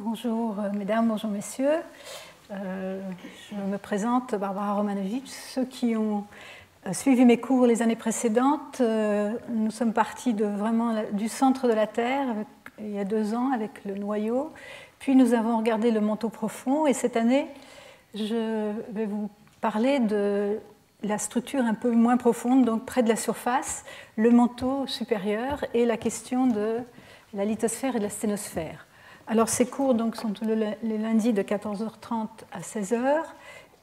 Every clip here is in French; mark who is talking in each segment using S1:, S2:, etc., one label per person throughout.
S1: Bonjour mesdames, bonjour messieurs. Je me présente, Barbara Romanovic. Ceux qui ont suivi mes cours les années précédentes, nous sommes partis du centre de la Terre il y a 2 ans avec le noyau. Puis nous avons regardé le manteau profond et cette année, je vais vous parler de la structure un peu moins profonde, donc près de la surface, le manteau supérieur et la question de la lithosphère et de la sténosphère. Alors ces cours donc, sont les lundis de 14h30 à 16h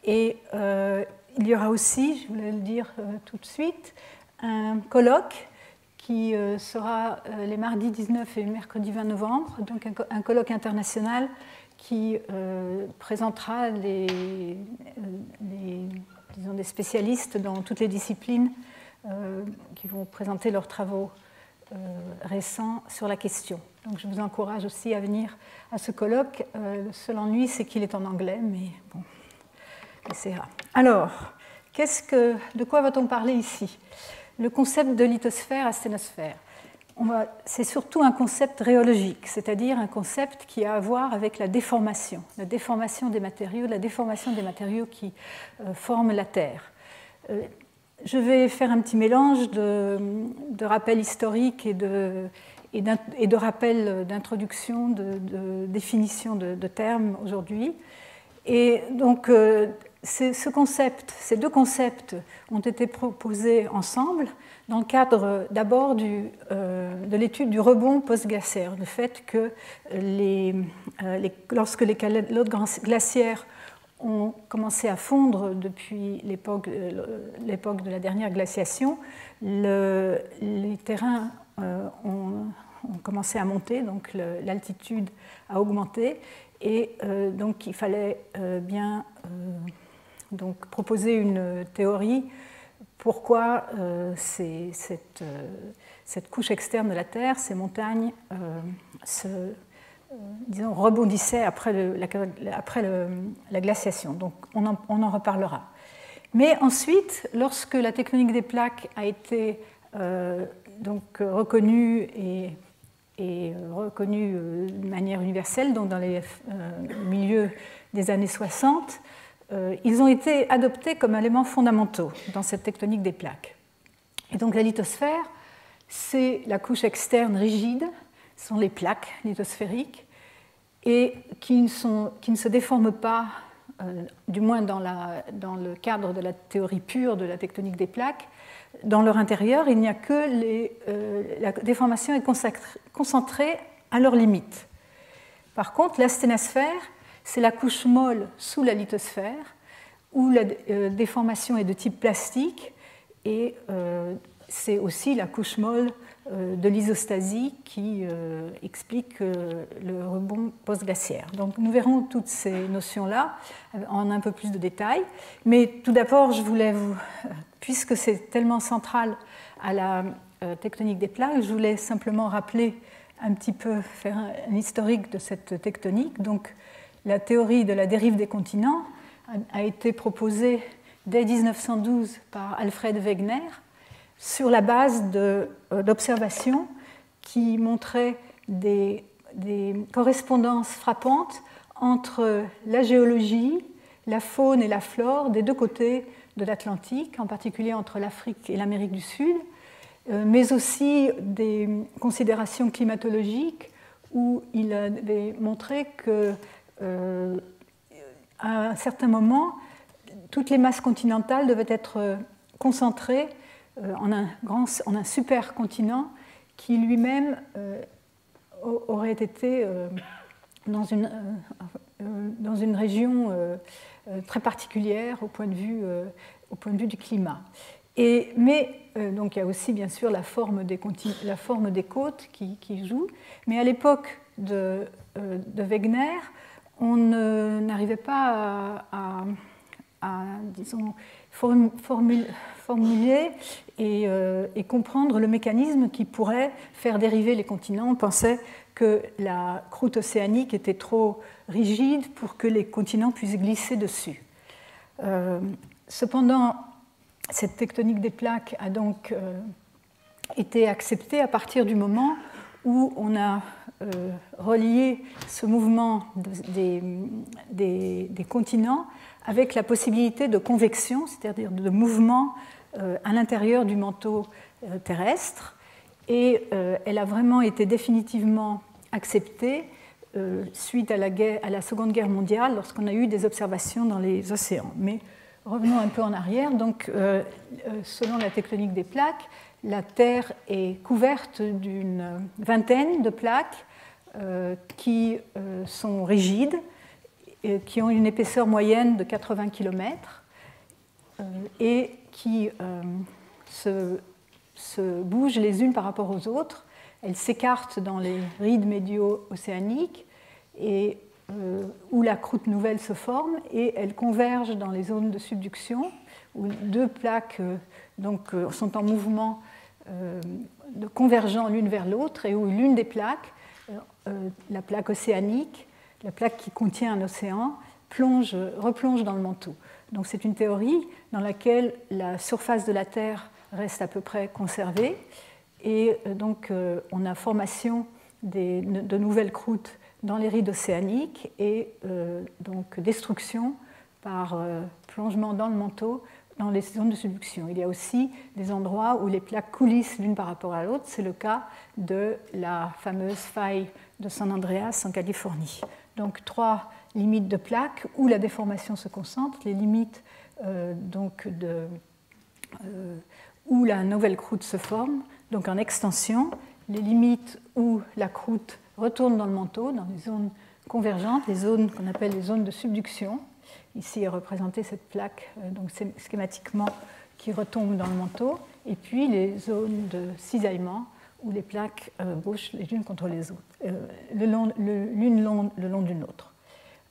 S1: et il y aura aussi, je voulais le dire tout de suite, un colloque qui sera les mardis 19 et mercredi 20 novembre, donc un colloque international qui présentera des spécialistes dans toutes les disciplines qui vont présenter leurs travaux récents sur la question. Donc je vous encourage aussi à venir à ce colloque. Le seul ennui, c'est qu'il est en anglais, mais bon, on essaiera. Alors, de quoi va-t-on parler ici? Le concept de lithosphère à sténosphère. C'est surtout un concept rhéologique, c'est-à-dire un concept qui a à voir avec la déformation des matériaux qui forment la Terre. Je vais faire un petit mélange de rappels historiques et de rappels d'introduction, de définition de termes aujourd'hui. Et donc, ces 2 concepts ont été proposés ensemble dans le cadre d'abord de l'étude du rebond post-glaciaire, le fait que lorsque les calottes glaciaires ont commencé à fondre depuis l'époque de la dernière glaciation, les terrains ont commencé à monter, donc l'altitude a augmenté, et donc il fallait bien donc proposer une théorie pourquoi cette couche externe de la Terre, ces montagnes, rebondissaient après la glaciation. Donc on en reparlera. Mais ensuite, lorsque la tectonique des plaques a été donc reconnue et reconnue de manière universelle, donc dans les milieux des années 60, ils ont été adoptés comme éléments fondamentaux dans cette tectonique des plaques. Et donc la lithosphère, c'est la couche externe rigide, ce sont les plaques lithosphériques, et qui ne se déforment pas, du moins dans le cadre de la théorie pure de la tectonique des plaques. Dans leur intérieur, il n'y a que la déformation est concentrée à leurs limites. Par contre, la sténosphère, c'est la couche molle sous la lithosphère, où la déformation est de type plastique, et c'est aussi la couche molle de l'isostasie qui explique le rebond post-glaciaire. Donc nous verrons toutes ces notions-là en un peu plus de détails. Mais tout d'abord, je voulais puisque c'est tellement central à la tectonique des plaques, je voulais simplement rappeler un petit peu, faire un historique de cette tectonique. Donc la théorie de la dérive des continents a été proposée dès 1912 par Alfred Wegener sur la base d'observations qui montraient des correspondances frappantes entre la géologie, la faune et la flore des 2 côtés de l'Atlantique, en particulier entre l'Afrique et l'Amérique du Sud, mais aussi des considérations climatologiques où il avait montré que à un certain moment, toutes les masses continentales devaient être concentrées en un supercontinent qui lui-même aurait été dans une région très particulière au point de vue du climat. Donc il y a aussi bien sûr la forme des côtes qui joue, mais à l'époque de Wegener, on n'arrivait pas à disons, formuler et comprendre le mécanisme qui pourrait faire dériver les continents. On pensait que la croûte océanique était trop rigide pour que les continents puissent glisser dessus. Cependant, cette tectonique des plaques a donc été acceptée à partir du moment où on a relier ce mouvement des continents avec la possibilité de convection, c'est-à-dire de mouvement à l'intérieur du manteau terrestre. Et elle a vraiment été définitivement acceptée suite à la Seconde Guerre mondiale, lorsqu'on a eu des observations dans les océans. Mais revenons un peu en arrière. Donc, selon la tectonique des plaques, la Terre est couverte d'une vingtaine de plaques qui sont rigides, qui ont une épaisseur moyenne de 80 km et qui se bougent les unes par rapport aux autres. Elles s'écartent dans les rides médio océaniques et où la croûte nouvelle se forme, et elles convergent dans les zones de subduction où deux plaques sont en mouvement convergent l'une vers l'autre, et où l'une des plaques, la plaque océanique, la plaque qui contient un océan, replonge dans le manteau. Donc c'est une théorie dans laquelle la surface de la Terre reste à peu près conservée, et donc on a formation de nouvelles croûtes dans les rides océaniques et donc destruction par plongement dans le manteau dans les zones de subduction. Il y a aussi des endroits où les plaques coulissent l'une par rapport à l'autre. C'est le cas de la fameuse faille de San Andreas en Californie. Donc 3 limites de plaques où la déformation se concentre, les limites où la nouvelle croûte se forme, donc en extension, les limites où la croûte retourne dans le manteau, dans les zones convergentes, les zones qu'on appelle les zones de subduction. Ici est représentée cette plaque, donc schématiquement, qui retombe dans le manteau, et puis les zones de cisaillement, où les plaques bougent les unes contre les autres, l'une le long d'une autre.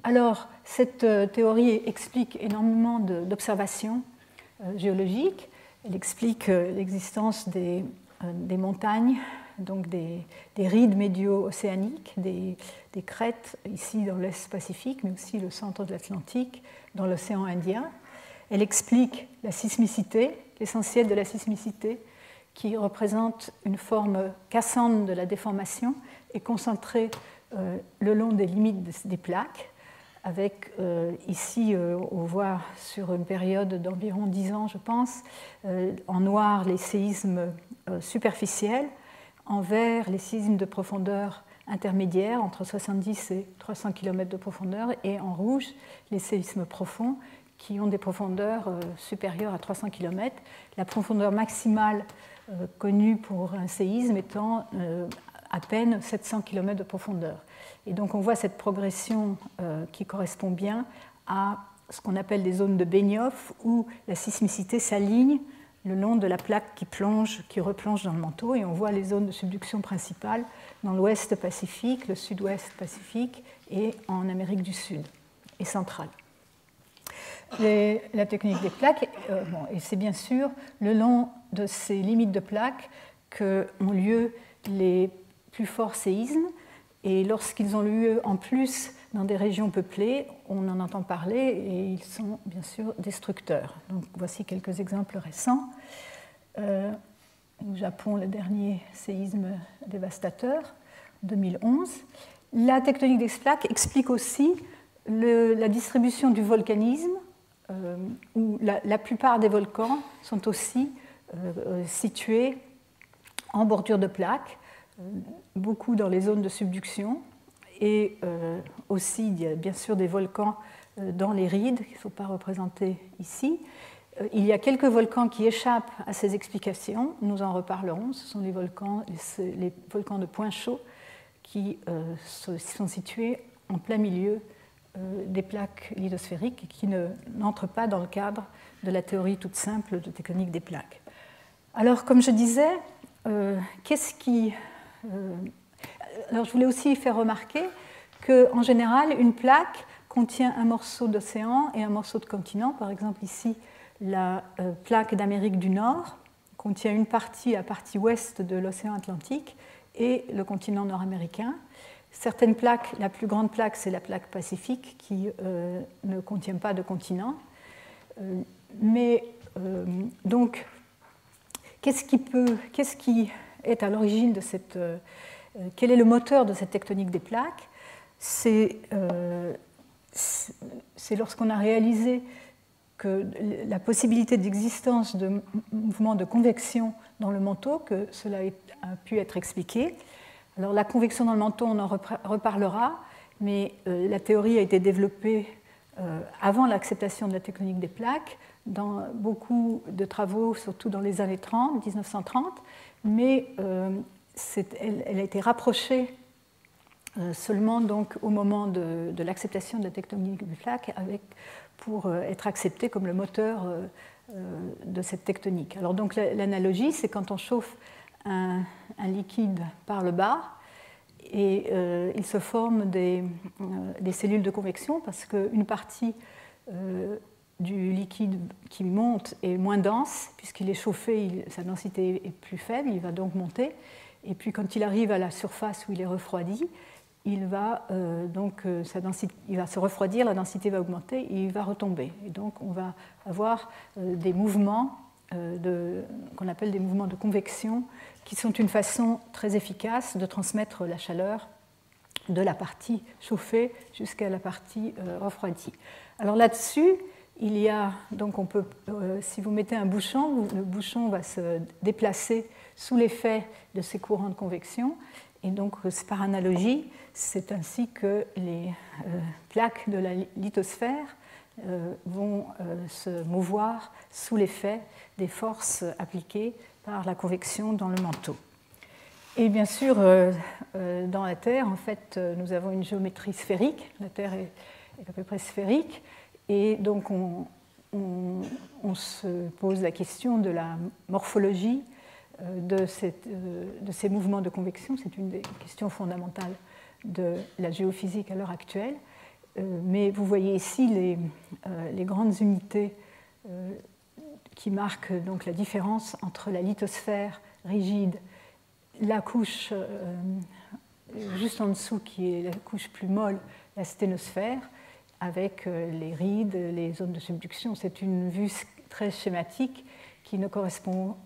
S1: Alors, cette théorie explique énormément d'observations géologiques. Elle explique l'existence des montagnes, donc des rides médio-océaniques, des crêtes ici dans l'Est Pacifique, mais aussi le centre de l'Atlantique, dans l'océan Indien. Elle explique la sismicité, l'essentiel de la sismicité, qui représente une forme cassante de la déformation et concentrée le long des limites des plaques, avec ici, on voit sur une période d'environ 10 ans, je pense, en noir les séismes superficiels, en vert les séismes de profondeur intermédiaire, entre 70 et 300 km de profondeur, et en rouge les séismes profonds, qui ont des profondeurs supérieures à 300 km. La profondeur maximale connue pour un séisme étant à peine 700 km de profondeur. Et donc on voit cette progression qui correspond bien à ce qu'on appelle des zones de Benioff, où la sismicité s'aligne le long de la plaque qui replonge dans le manteau, et on voit les zones de subduction principales dans l'ouest Pacifique, le sud-ouest Pacifique et en Amérique du Sud et centrale. La technique des plaques, et c'est bien sûr le long de ces limites de plaques qu'ont lieu les plus forts séismes, et lorsqu'ils ont lieu en plus dans des régions peuplées, on en entend parler et ils sont bien sûr destructeurs. Donc voici quelques exemples récents. Au Japon, le dernier séisme dévastateur, 2011. La tectonique des plaques explique aussi la distribution du volcanisme, où la plupart des volcans sont aussi situés en bordure de plaques, beaucoup dans les zones de subduction, et aussi il y a bien sûr des volcans dans les rides, qui ne sont pas représentés ici. Il y a quelques volcans qui échappent à ces explications, nous en reparlerons. Ce sont les volcans de point chaud qui sont situés en plein milieu des plaques lithosphériques et qui n'entrent pas dans le cadre de la théorie toute simple de tectonique des plaques. Alors, comme je disais, alors, je voulais aussi faire remarquer qu'en général, une plaque contient un morceau d'océan et un morceau de continent. Par exemple, ici, la plaque d'Amérique du Nord contient une partie, la partie ouest de l'océan Atlantique et le continent nord-américain. Certaines plaques, la plus grande plaque, c'est la plaque Pacifique qui ne contient pas de continent. Donc, qu'est-ce qui est à l'origine de cette Quel est le moteur de cette tectonique des plaques? C'est lorsqu'on a réalisé que la possibilité d'existence de mouvements de convection dans le manteau que cela a pu être expliqué. Alors la convection dans le manteau, on en reparlera, mais la théorie a été développée avant l'acceptation de la tectonique des plaques, dans beaucoup de travaux, surtout dans les années 30, 1930, mais elle a été rapprochée seulement donc, au moment de l'acceptation de la tectonique des plaques pour être acceptée comme le moteur de cette tectonique. Alors donc l'analogie, c'est quand on chauffe un liquide par le bas, et il se forme des cellules de convection parce qu'une partie du liquide qui monte est moins dense, puisqu'il est chauffé, sa densité est plus faible, il va donc monter, et puis quand il arrive à la surface où il est refroidi, il va il va se refroidir, la densité va augmenter et il va retomber. Et donc on va avoir des mouvements qu'on appelle des mouvements de convection, qui sont une façon très efficace de transmettre la chaleur de la partie chauffée jusqu'à la partie refroidie. Alors là-dessus, il y a, donc on peut, si vous mettez un bouchon, le bouchon va se déplacer sous l'effet de ces courants de convection. Et donc, par analogie, c'est ainsi que les plaques de la lithosphère vont se mouvoir sous l'effet des forces appliquées par la convection dans le manteau. Et bien sûr, dans la Terre, en fait, nous avons une géométrie sphérique. La Terre est à peu près sphérique. Et donc, on se pose la question de la morphologie de ces mouvements de convection. C'est une des questions fondamentales de la géophysique à l'heure actuelle. Mais vous voyez ici les grandes unités qui marquent donc la différence entre la lithosphère rigide, la couche juste en dessous qui est la couche plus molle, la sténosphère, avec les rides, les zones de subduction. C'est une vue très schématique qui ne correspond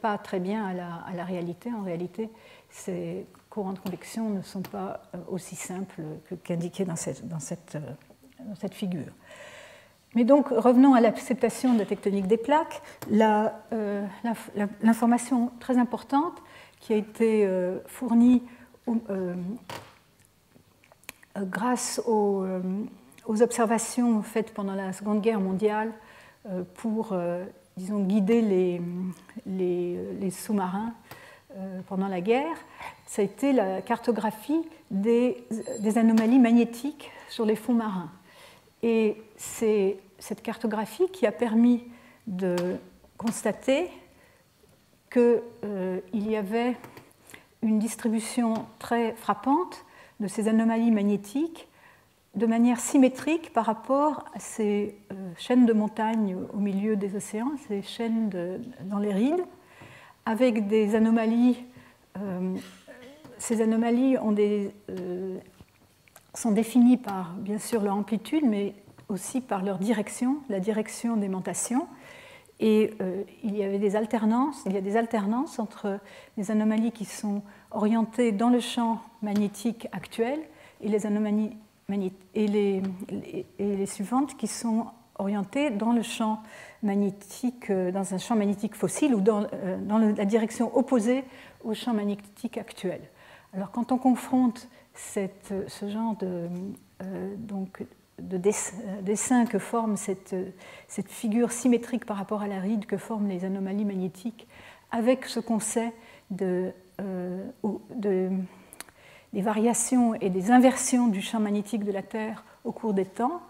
S1: pas très bien à la réalité. En réalité, ces courants de convection ne sont pas aussi simples qu'indiqués dans cette figure. Mais donc, revenons à l'acceptation de la tectonique des plaques. L'information très importante qui a été fournie grâce aux observations faites pendant la Seconde Guerre mondiale pour, disons, guider les sous-marins pendant la guerre, ça a été la cartographie des anomalies magnétiques sur les fonds marins. Et c'est cette cartographie qui a permis de constater qu'il y avait une distribution très frappante de ces anomalies magnétiques de manière symétrique par rapport à ces chaînes de montagnes au milieu des océans, ces chaînes dans les rides, avec des anomalies. Ces anomalies sont définies par, bien sûr, leur amplitude, mais aussi par leur direction, la direction d'aimantation. Et il y a des alternances entre les anomalies qui sont orientées dans le champ magnétique actuel et les anomalies et les suivantes qui sont orientées dans le champ magnétique, dans un champ magnétique fossile ou dans la direction opposée au champ magnétique actuel. Alors quand on confronte ce genre de dessin que forme cette figure symétrique par rapport à la ride que forment les anomalies magnétiques avec ce qu'on sait des variations et des inversions du champ magnétique de la Terre au cours des temps,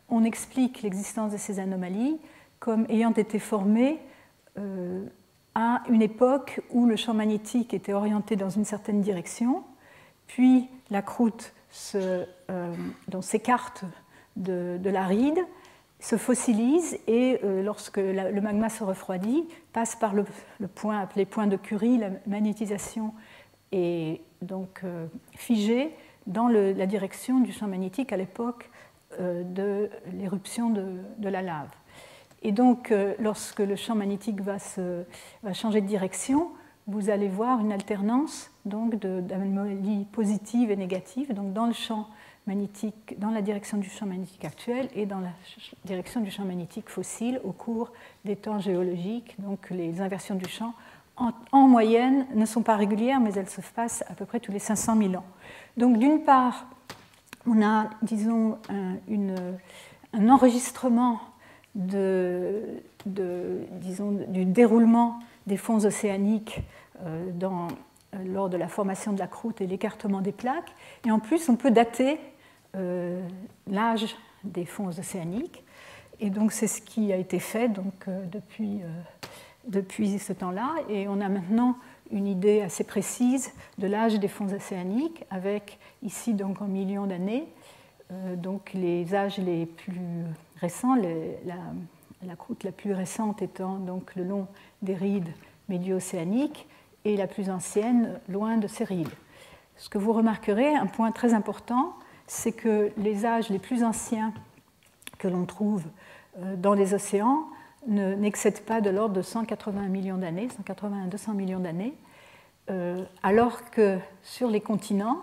S1: on explique l'existence de ces anomalies comme ayant été formées à une époque où le champ magnétique était orienté dans une certaine direction, puis la croûte s'écarte de la ride, se fossilise et lorsque le magma se refroidit, passe par le point appelé point de Curie, la magnétisation est donc figée dans la direction du champ magnétique à l'époque de l'éruption de la lave. Et donc, lorsque le champ magnétique va changer de direction, vous allez voir une alternance d'anomalies positives et négatives, donc dans le champ magnétique, dans la direction du champ magnétique actuel et dans la direction du champ magnétique fossile au cours des temps géologiques. Donc les inversions du champ, en moyenne, ne sont pas régulières, mais elles se passent à peu près tous les 500 000 ans. Donc d'une part, on a, disons, un enregistrement disons, du déroulement des fonds océaniques lors de la formation de la croûte et l'écartement des plaques. Et en plus, on peut dater l'âge des fonds océaniques. Et donc, c'est ce qui a été fait donc, depuis ce temps-là. Et on a maintenant une idée assez précise de l'âge des fonds océaniques, avec ici, donc, en millions d'années, donc les âges les plus récents, la croûte la plus récente étant donc le long des rides médio-océaniques et la plus ancienne loin de ces rides. Ce que vous remarquerez, un point très important, c'est que les âges les plus anciens que l'on trouve dans les océans n'excèdent pas de l'ordre de 180 millions d'années, 180 à 200 millions d'années, alors que sur les continents,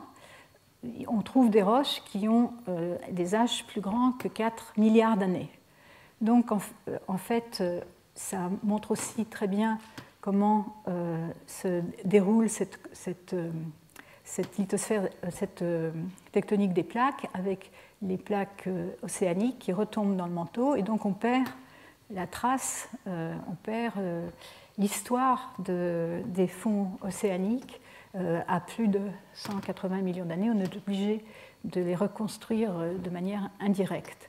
S1: on trouve des roches qui ont des âges plus grands que 4 milliards d'années. Donc, en fait, ça montre aussi très bien comment se déroule cette lithosphère, cette tectonique des plaques, avec les plaques océaniques qui retombent dans le manteau, et donc on perd la trace, on perd l'histoire des fonds océaniques à plus de 180 millions d'années. On est obligé de les reconstruire de manière indirecte.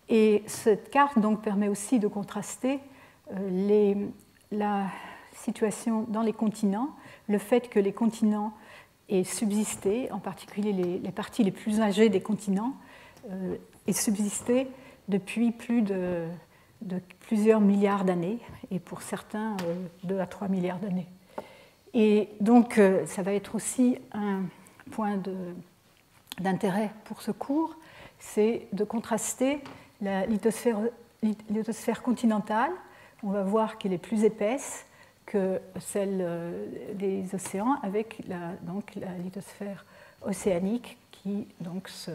S1: Et cette carte donc permet aussi de contraster la situation dans les continents, le fait que les continents aient subsisté, en particulier les parties les plus âgées des continents, aient subsisté depuis plusieurs milliards d'années, et pour certains 2 à 3 milliards d'années. Et donc ça va être aussi un point d'intérêt pour ce cours, c'est de contraster la lithosphère continentale. On va voir qu'elle est plus épaisse que celle des océans, avec la lithosphère océanique qui donc se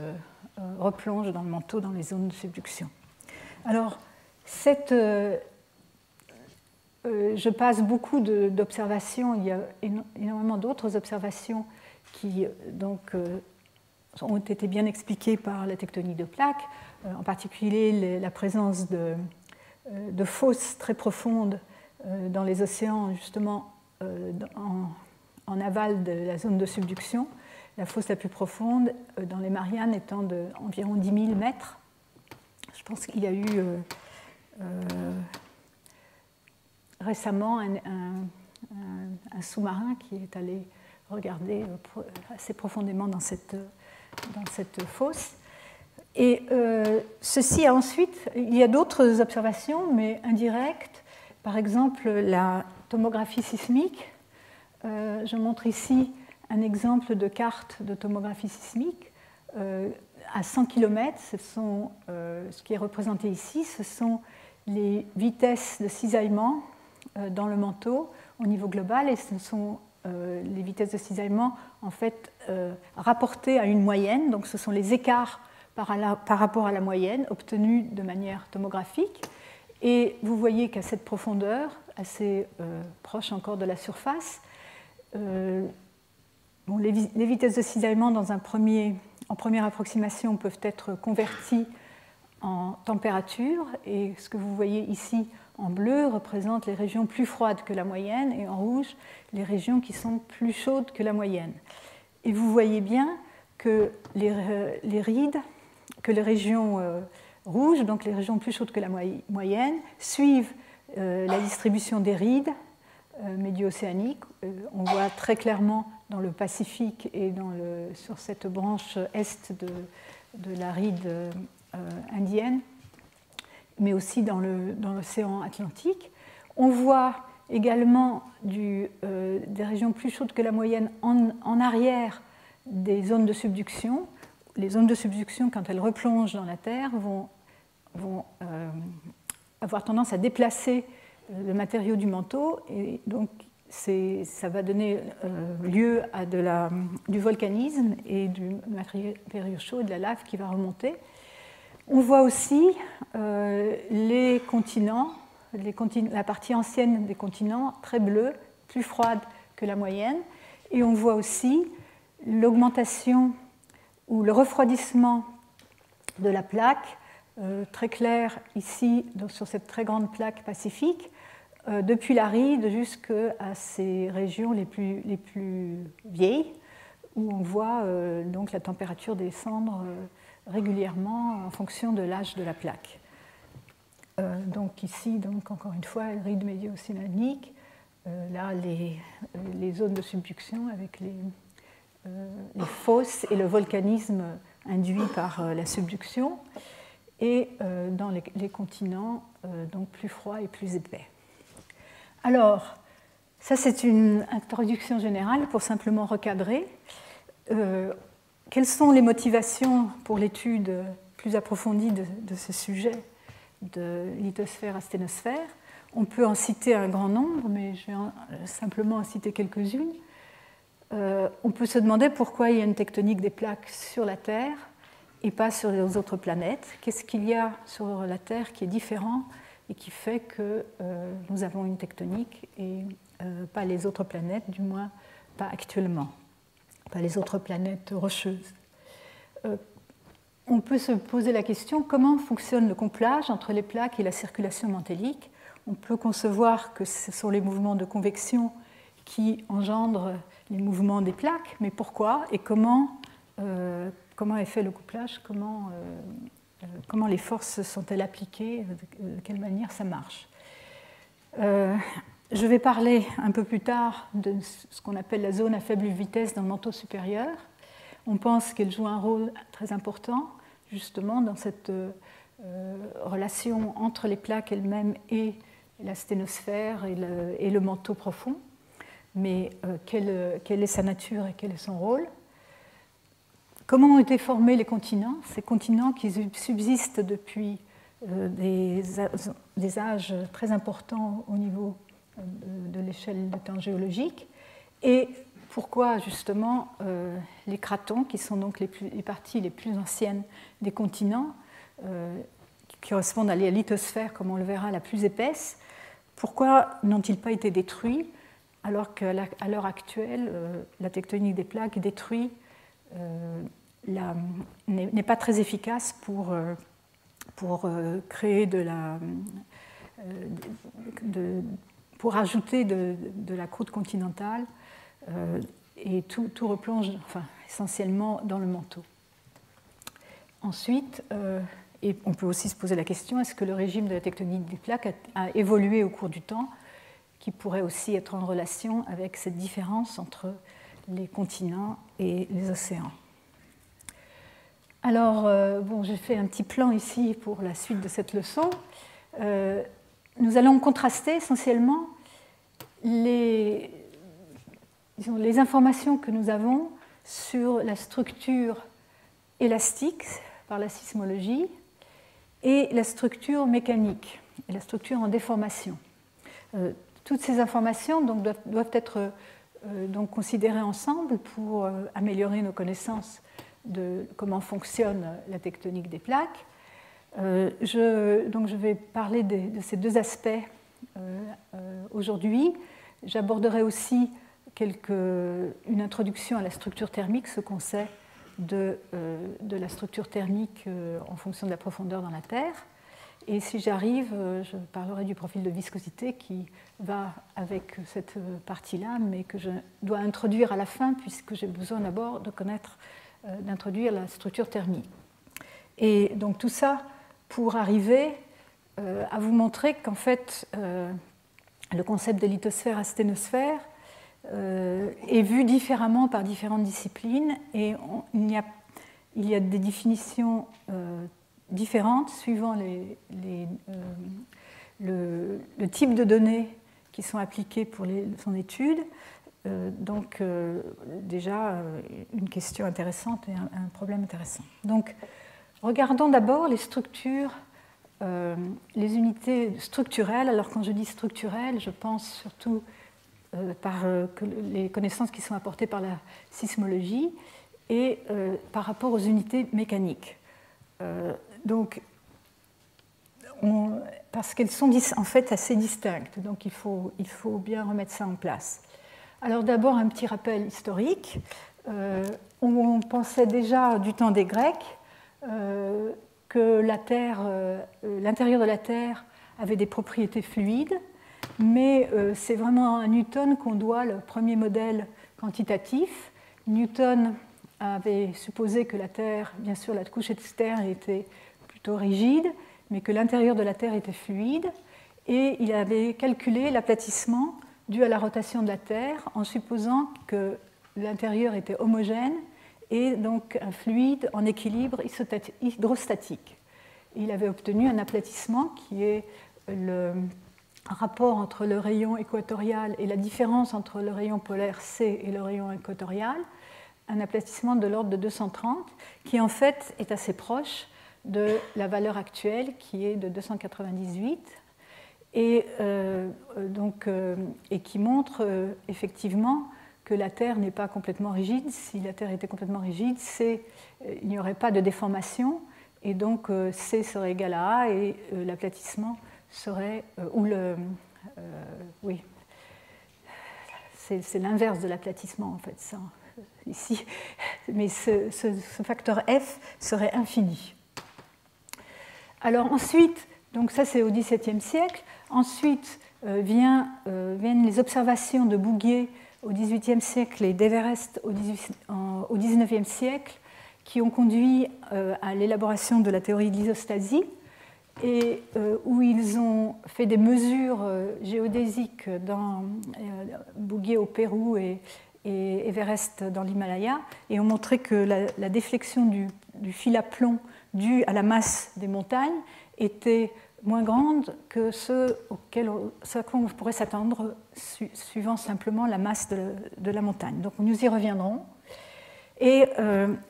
S1: replonge dans le manteau, dans les zones de subduction. Alors, je passe beaucoup d'observations, il y a énormément d'autres observations qui donc, ont été bien expliquées par la tectonique de plaques, en particulier la présence de fosses très profondes dans les océans, justement en aval de la zone de subduction. La fosse la plus profonde dans les Mariannes étant d'environ 10 000 mètres. Je pense qu'il y a eu récemment un sous-marin qui est allé regarder assez profondément dans cette fosse. Et ceci ensuite, il y a d'autres observations, mais indirectes. Par exemple, la tomographie sismique. Je montre ici un exemple de carte de tomographie sismique. À 100 km, ce qui est représenté ici, ce sont les vitesses de cisaillement dans le manteau au niveau global, et ce sont les vitesses de cisaillement en fait rapportées à une moyenne. Donc ce sont les écarts par rapport à la moyenne obtenus de manière tomographique. Et vous voyez qu'à cette profondeur, assez proche encore de la surface, les vitesses de cisaillement en première approximation peuvent être converties en température, et ce que vous voyez ici en bleu représente les régions plus froides que la moyenne, et en rouge les régions qui sont plus chaudes que la moyenne. Et vous voyez bien que les rides, que les régions rouges, donc les régions plus chaudes que la moyenne, suivent la distribution des rides médio-océaniques. On voit très clairement dans le Pacifique et sur cette branche est de la ride indienne, mais aussi dans l'océan Atlantique. On voit également des régions plus chaudes que la moyenne en arrière des zones de subduction. Les zones de subduction, quand elles replongent dans la Terre, vont avoir tendance à déplacer le matériau du manteau, et donc ça va donner lieu à du volcanisme et du matériau chaud, de la lave qui va remonter. On voit aussi les continents, la partie ancienne des continents, très bleue, plus froide que la moyenne. Et on voit aussi l'augmentation ou le refroidissement de la plaque, très clair ici sur cette très grande plaque pacifique, depuis l'Aride jusqu'à ces régions les plus vieilles, où on voit donc la température descendre régulièrement en fonction de l'âge de la plaque. Donc ici, donc, encore une fois, le ride médio-océanique, là les zones de subduction avec les fosses et le volcanisme induit par la subduction, et dans les continents donc plus froids et plus épais. Alors, ça c'est une introduction générale pour simplement recadrer. Quelles sont les motivations pour l'étude plus approfondie de ce sujet de lithosphère à sténosphère? On peut en citer un grand nombre, mais je vais simplement en citer quelques-unes. On peut se demander pourquoi il y a une tectonique des plaques sur la Terre et pas sur les autres planètes. Qu'est-ce qu'il y a sur la Terre qui est différent et qui fait que nous avons une tectonique et pas les autres planètes, du moins pas actuellement, pas les autres planètes rocheuses. On peut se poser la question comment fonctionne le couplage entre les plaques et la circulation mantélique. On peut concevoir que ce sont les mouvements de convection qui engendrent les mouvements des plaques, mais pourquoi et comment est fait le couplage, comment les forces sont-elles appliquées, de quelle manière ça marche. Je vais parler un peu plus tard de ce qu'on appelle la zone à faible vitesse dans le manteau supérieur. On pense qu'elle joue un rôle très important, justement, dans cette relation entre les plaques elles-mêmes et la sténosphère et le manteau profond. Mais quelle est sa nature et quel est son rôle? Comment ont été formés les continents? Ces continents qui subsistent depuis des âges très importants au niveau de l'échelle de temps géologique, et pourquoi justement les cratons, qui sont donc les parties les plus anciennes des continents, qui correspondent à la lithosphère, comme on le verra, la plus épaisse, pourquoi n'ont-ils pas été détruits alors qu'à l'heure actuelle, la tectonique des plaques détruit n'est pas très efficace pour créer pour ajouter de la croûte continentale, et tout replonge essentiellement dans le manteau. Ensuite, et on peut aussi se poser la question, est-ce que le régime de la tectonique des plaques a évolué au cours du temps, qui pourrait aussi être en relation avec cette différence entre les continents et les océans. Alors, j'ai fait un petit plan ici pour la suite de cette leçon. Nous allons contraster essentiellement les informations que nous avons sur la structure élastique par la sismologie et la structure mécanique et la structure en déformation. Toutes ces informations doivent être considérées ensemble pour améliorer nos connaissances de comment fonctionne la tectonique des plaques. Je vais parler de ces deux aspects aujourd'hui. J'aborderai aussi une introduction à la structure thermique, ce qu'on sait de la structure thermique en fonction de la profondeur dans la Terre. Et si j'arrive, je parlerai du profil de viscosité qui va avec cette partie-là, mais que je dois introduire à la fin, puisque j'ai besoin d'abord d'introduire la structure thermique. Et donc tout ça pour arriver à vous montrer qu'en fait, le concept de lithosphère à sténosphère est vu différemment par différentes disciplines, et il y a des définitions différentes suivant le type de données qui sont appliquées pour son étude. Donc déjà une question intéressante et un problème intéressant. Donc regardons d'abord les structures, les unités structurelles. Alors quand je dis structurelles, je pense surtout par les connaissances qui sont apportées par la sismologie et par rapport aux unités mécaniques. Donc, parce qu'elles sont en fait assez distinctes, donc il faut bien remettre ça en place. Alors d'abord un petit rappel historique. On pensait déjà du temps des Grecs que l'intérieur de la Terre avait des propriétés fluides, mais c'est vraiment à Newton qu'on doit le premier modèle quantitatif. Newton avait supposé que la Terre, bien sûr la couche externe était plutôt rigide, mais que l'intérieur de la Terre était fluide, et il avait calculé l'aplatissement dû à la rotation de la Terre en supposant que l'intérieur était homogène et donc un fluide en équilibre hydrostatique. Il avait obtenu un aplatissement qui est le rapport entre le rayon équatorial et la différence entre le rayon polaire C et le rayon équatorial, un aplatissement de l'ordre de 230, qui en fait est assez proche de la valeur actuelle qui est de 298 et qui montre effectivement que la Terre n'est pas complètement rigide. Si la Terre était complètement rigide, il n'y aurait pas de déformation et donc C serait égal à A et l'aplatissement serait oui, c'est l'inverse de l'aplatissement en fait ça ici, mais ce facteur F serait infini. Alors ensuite, donc ça c'est au XVIIe siècle, ensuite viennent les observations de Bouguer au XVIIIe siècle et d'Everest au XIXe siècle, qui ont conduit à l'élaboration de la théorie de l'isostasie, et où ils ont fait des mesures géodésiques dans Bouguer au Pérou et Everest dans l'Himalaya, et ont montré que la déflexion du fil à plomb due à la masse des montagnes était moins grande que ce à quoi on pourrait s'attendre suivant simplement la masse de la montagne. Donc nous y reviendrons. Et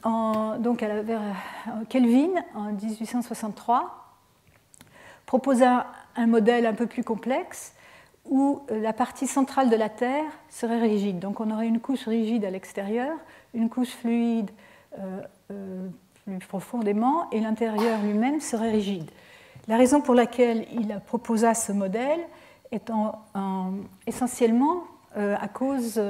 S1: donc Kelvin, en 1863, proposa un modèle un peu plus complexe où la partie centrale de la Terre serait rigide. Donc on aurait une couche rigide à l'extérieur, une couche fluide plus profondément, et l'intérieur lui-même serait rigide. La raison pour laquelle il proposa ce modèle est essentiellement à cause,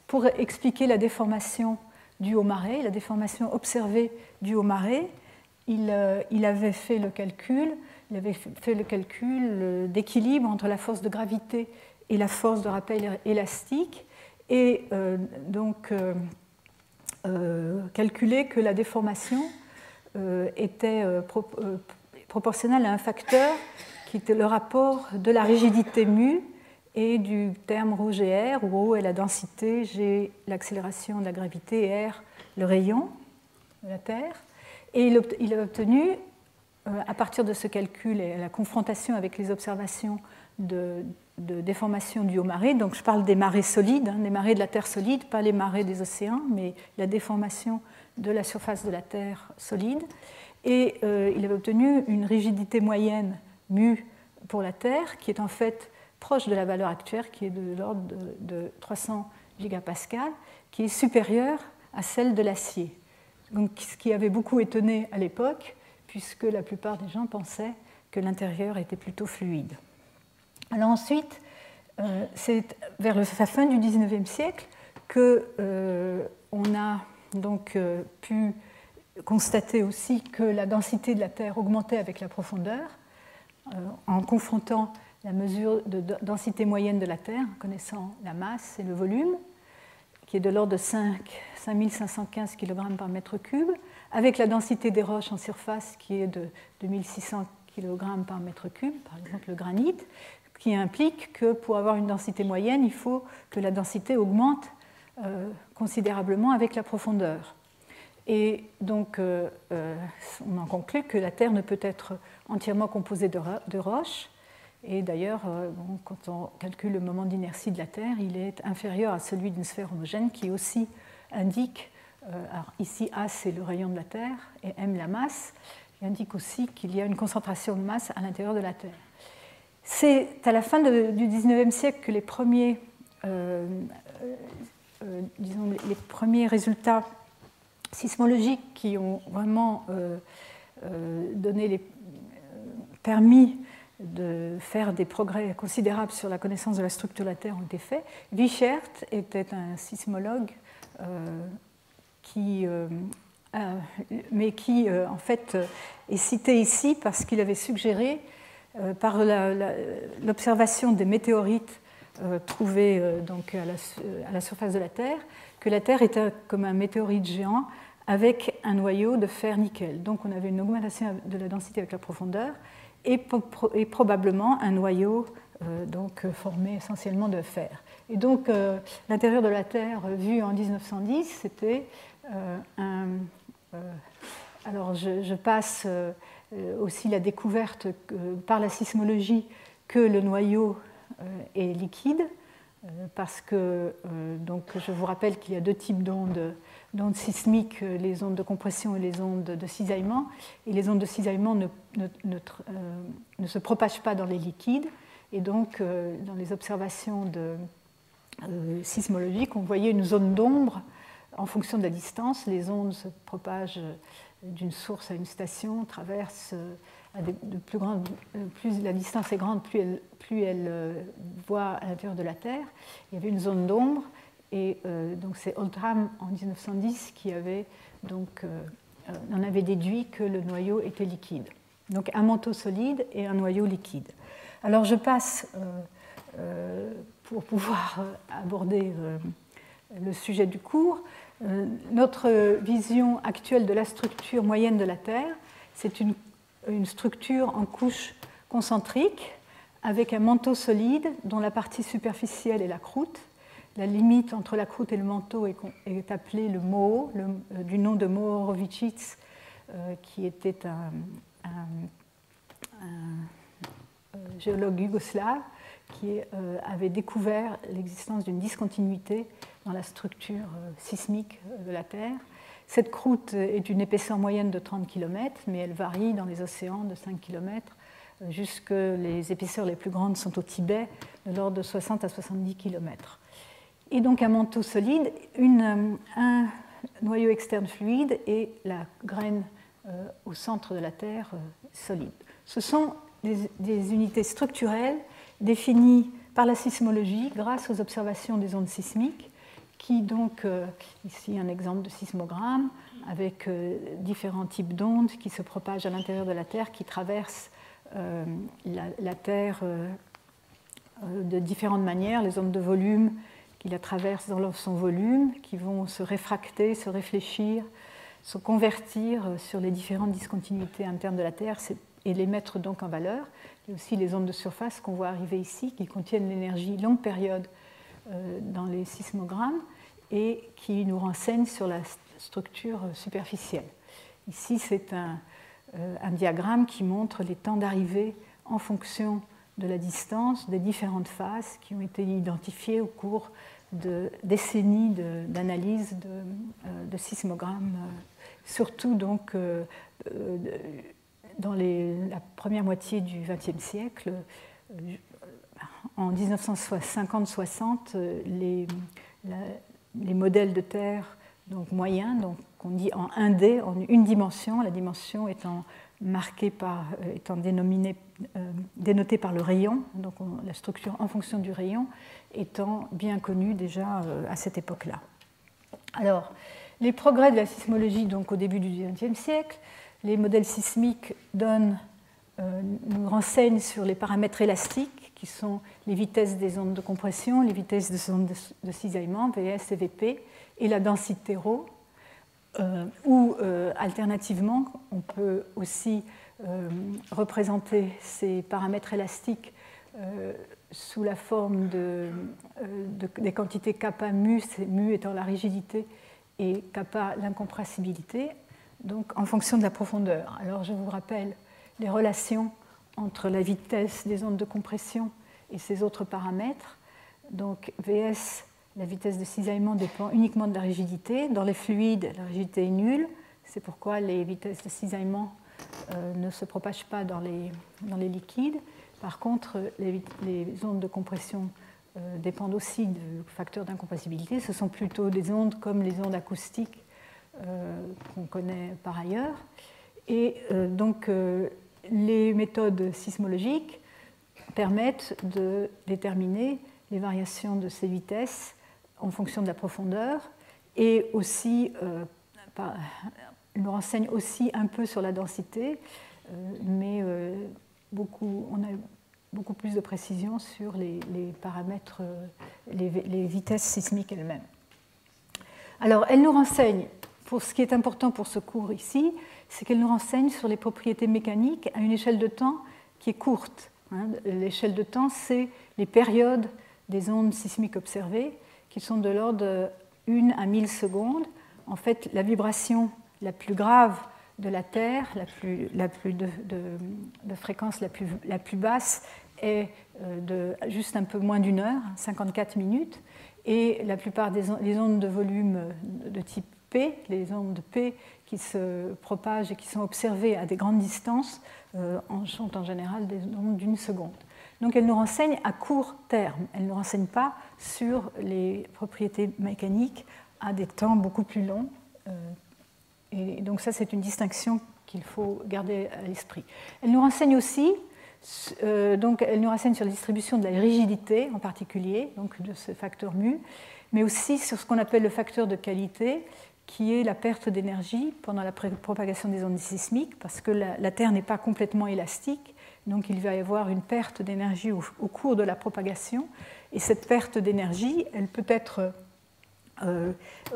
S1: pour expliquer la déformation due aux marées, la déformation observée due aux marées. Il avait fait le calcul d'équilibre entre la force de gravité et la force de rappel élastique, et calculé que la déformation était proportionnelle à un facteur qui était le rapport de la rigidité mu et du terme ρGr, où ρ est la densité, g l'accélération de la gravité et r le rayon de la Terre. Et il a obtenu, à partir de ce calcul et à la confrontation avec les observations de déformation due aux marées, donc je parle des marées solides, des marées de la Terre solide, pas les marées des océans, mais la déformation de la surface de la Terre solide. Et il avait obtenu une rigidité moyenne mu pour la Terre, qui est en fait proche de la valeur actuelle, qui est de l'ordre de 300 gigapascales, qui est supérieure à celle de l'acier. Donc, ce qui avait beaucoup étonné à l'époque, puisque la plupart des gens pensaient que l'intérieur était plutôt fluide. Alors ensuite, c'est vers la fin du XIXe siècle qu'on a donc pu constater aussi que la densité de la Terre augmentait avec la profondeur, en confrontant la mesure de densité moyenne de la Terre, en connaissant la masse et le volume, qui est de l'ordre de 5515 kg par mètre cube, avec la densité des roches en surface qui est de 2600 kg par mètre cube, par exemple le granit, qui implique que pour avoir une densité moyenne, il faut que la densité augmente considérablement avec la profondeur. Et donc, on en conclut que la Terre ne peut être entièrement composée de roches. Et d'ailleurs, quand on calcule le moment d'inertie de la Terre, il est inférieur à celui d'une sphère homogène qui aussi indique, alors ici A c'est le rayon de la Terre et M la masse, qui indique aussi qu'il y a une concentration de masse à l'intérieur de la Terre. C'est à la fin du XIXe siècle que les premiers disons, les premiers résultats sismologiques qui ont vraiment permis de faire des progrès considérables sur la connaissance de la structure de la Terre ont été faits. Wiechert était un sismologue mais qui en fait est cité ici parce qu'il avait suggéré par l'observation des météorites trouvés donc à la surface de la Terre, que la Terre était comme un météorite géant avec un noyau de fer-nickel. Donc on avait une augmentation de la densité avec la profondeur et probablement un noyau donc, formé essentiellement de fer. Et donc l'intérieur de la Terre vu en 1910, c'était alors je passe aussi la découverte par la sismologie que le noyau est liquide, parce que donc, je vous rappelle qu'il y a deux types d'ondes sismiques, les ondes de compression et les ondes de cisaillement. Et les ondes de cisaillement ne se propagent pas dans les liquides. Et donc, dans les observations sismologiques, on voyait une zone d'ombre en fonction de la distance. Les ondes se propagent d'une source à une station, traversent plus la distance est grande, plus elle voit à l'intérieur de la Terre. Il y avait une zone d'ombre, et donc c'est Oldham en 1910 qui avait en avait déduit que le noyau était liquide. Donc un manteau solide et un noyau liquide. Alors je passe pour pouvoir aborder le sujet du cours. Notre vision actuelle de la structure moyenne de la Terre, c'est une structure en couches concentriques avec un manteau solide dont la partie superficielle est la croûte. La limite entre la croûte et le manteau est appelée le moho, du nom de Mohorovičić, qui était un géologue yougoslave qui avait découvert l'existence d'une discontinuité dans la structure sismique de la Terre. Cette croûte est d'une épaisseur moyenne de 30 km, mais elle varie dans les océans de 5 km, jusque les épaisseurs les plus grandes sont au Tibet, de l'ordre de 60 à 70 km. Et donc un manteau solide, un noyau externe fluide et la graine au centre de la Terre solide. Ce sont des unités structurelles définies par la sismologie grâce aux observations des ondes sismiques, qui donc, ici un exemple de sismogramme, avec différents types d'ondes qui se propagent à l'intérieur de la Terre, qui traversent la Terre de différentes manières, les ondes de volume qui la traversent dans son volume, qui vont se réfracter, se réfléchir, se convertir sur les différentes discontinuités internes de la Terre et les mettre donc en valeur. Il y a aussi les ondes de surface qu'on voit arriver ici, qui contiennent l'énergie longue période dans les sismogrammes et qui nous renseignent sur la structure superficielle. Ici, c'est un diagramme qui montre les temps d'arrivée en fonction de la distance des différentes phases qui ont été identifiées au cours de décennies d'analyse de sismogrammes, surtout donc dans la première moitié du XXe siècle. En 1950-60, les modèles de Terre donc moyens, donc on dit en 1D, en une dimension, la dimension étant dénotée par le rayon, donc la structure en fonction du rayon étant bien connue déjà à cette époque-là. Alors, les progrès de la sismologie donc au début du XXe siècle, les modèles sismiques nous renseignent sur les paramètres élastiques qui sont les vitesses des ondes de compression, les vitesses des ondes de cisaillement, Vs et Vp, et la densité ρ, ou alternativement, on peut aussi représenter ces paramètres élastiques sous la forme des quantités kappa mu, mu étant la rigidité et kappa l'incompressibilité, donc en fonction de la profondeur. Alors je vous rappelle les relations entre la vitesse des ondes de compression et ces autres paramètres. Donc Vs, la vitesse de cisaillement, dépend uniquement de la rigidité. Dans les fluides, la rigidité est nulle. C'est pourquoi les vitesses de cisaillement ne se propagent pas dans les liquides. Par contre, les ondes de compression dépendent aussi de facteurs d'incompatibilité. Ce sont plutôt des ondes comme les ondes acoustiques qu'on connaît par ailleurs. Et donc, les méthodes sismologiques permettent de déterminer les variations de ces vitesses en fonction de la profondeur et aussi, nous renseignent aussi un peu sur la densité, mais on a beaucoup plus de précision sur les paramètres, les vitesses sismiques elles-mêmes. Alors, elles nous renseignent, pour ce qui est important pour ce cours ici, c'est qu'elles nous renseignent sur les propriétés mécaniques à une échelle de temps qui est courte. L'échelle de temps, c'est les périodes des ondes sismiques observées, qui sont de l'ordre de 1 à 1000 secondes. En fait, la vibration la plus grave de la Terre, de fréquence la plus basse, est de juste un peu moins d'une heure, 54 minutes, et la plupart des ondes de volume de type P, les ondes de P qui se propagent et qui sont observées à des grandes distances, sont en général des ondes d'une seconde. Donc elles nous renseignent à court terme, elles ne nous renseignent pas sur les propriétés mécaniques à des temps beaucoup plus longs. Et donc ça, c'est une distinction qu'il faut garder à l'esprit. Elles nous renseignent aussi, elles nous renseignent sur la distribution de la rigidité en particulier, donc de ce facteur mu, mais aussi sur ce qu'on appelle le facteur de qualité, qui est la perte d'énergie pendant la propagation des ondes sismiques, parce que la Terre n'est pas complètement élastique, donc il va y avoir une perte d'énergie au cours de la propagation, et cette perte d'énergie, elle peut être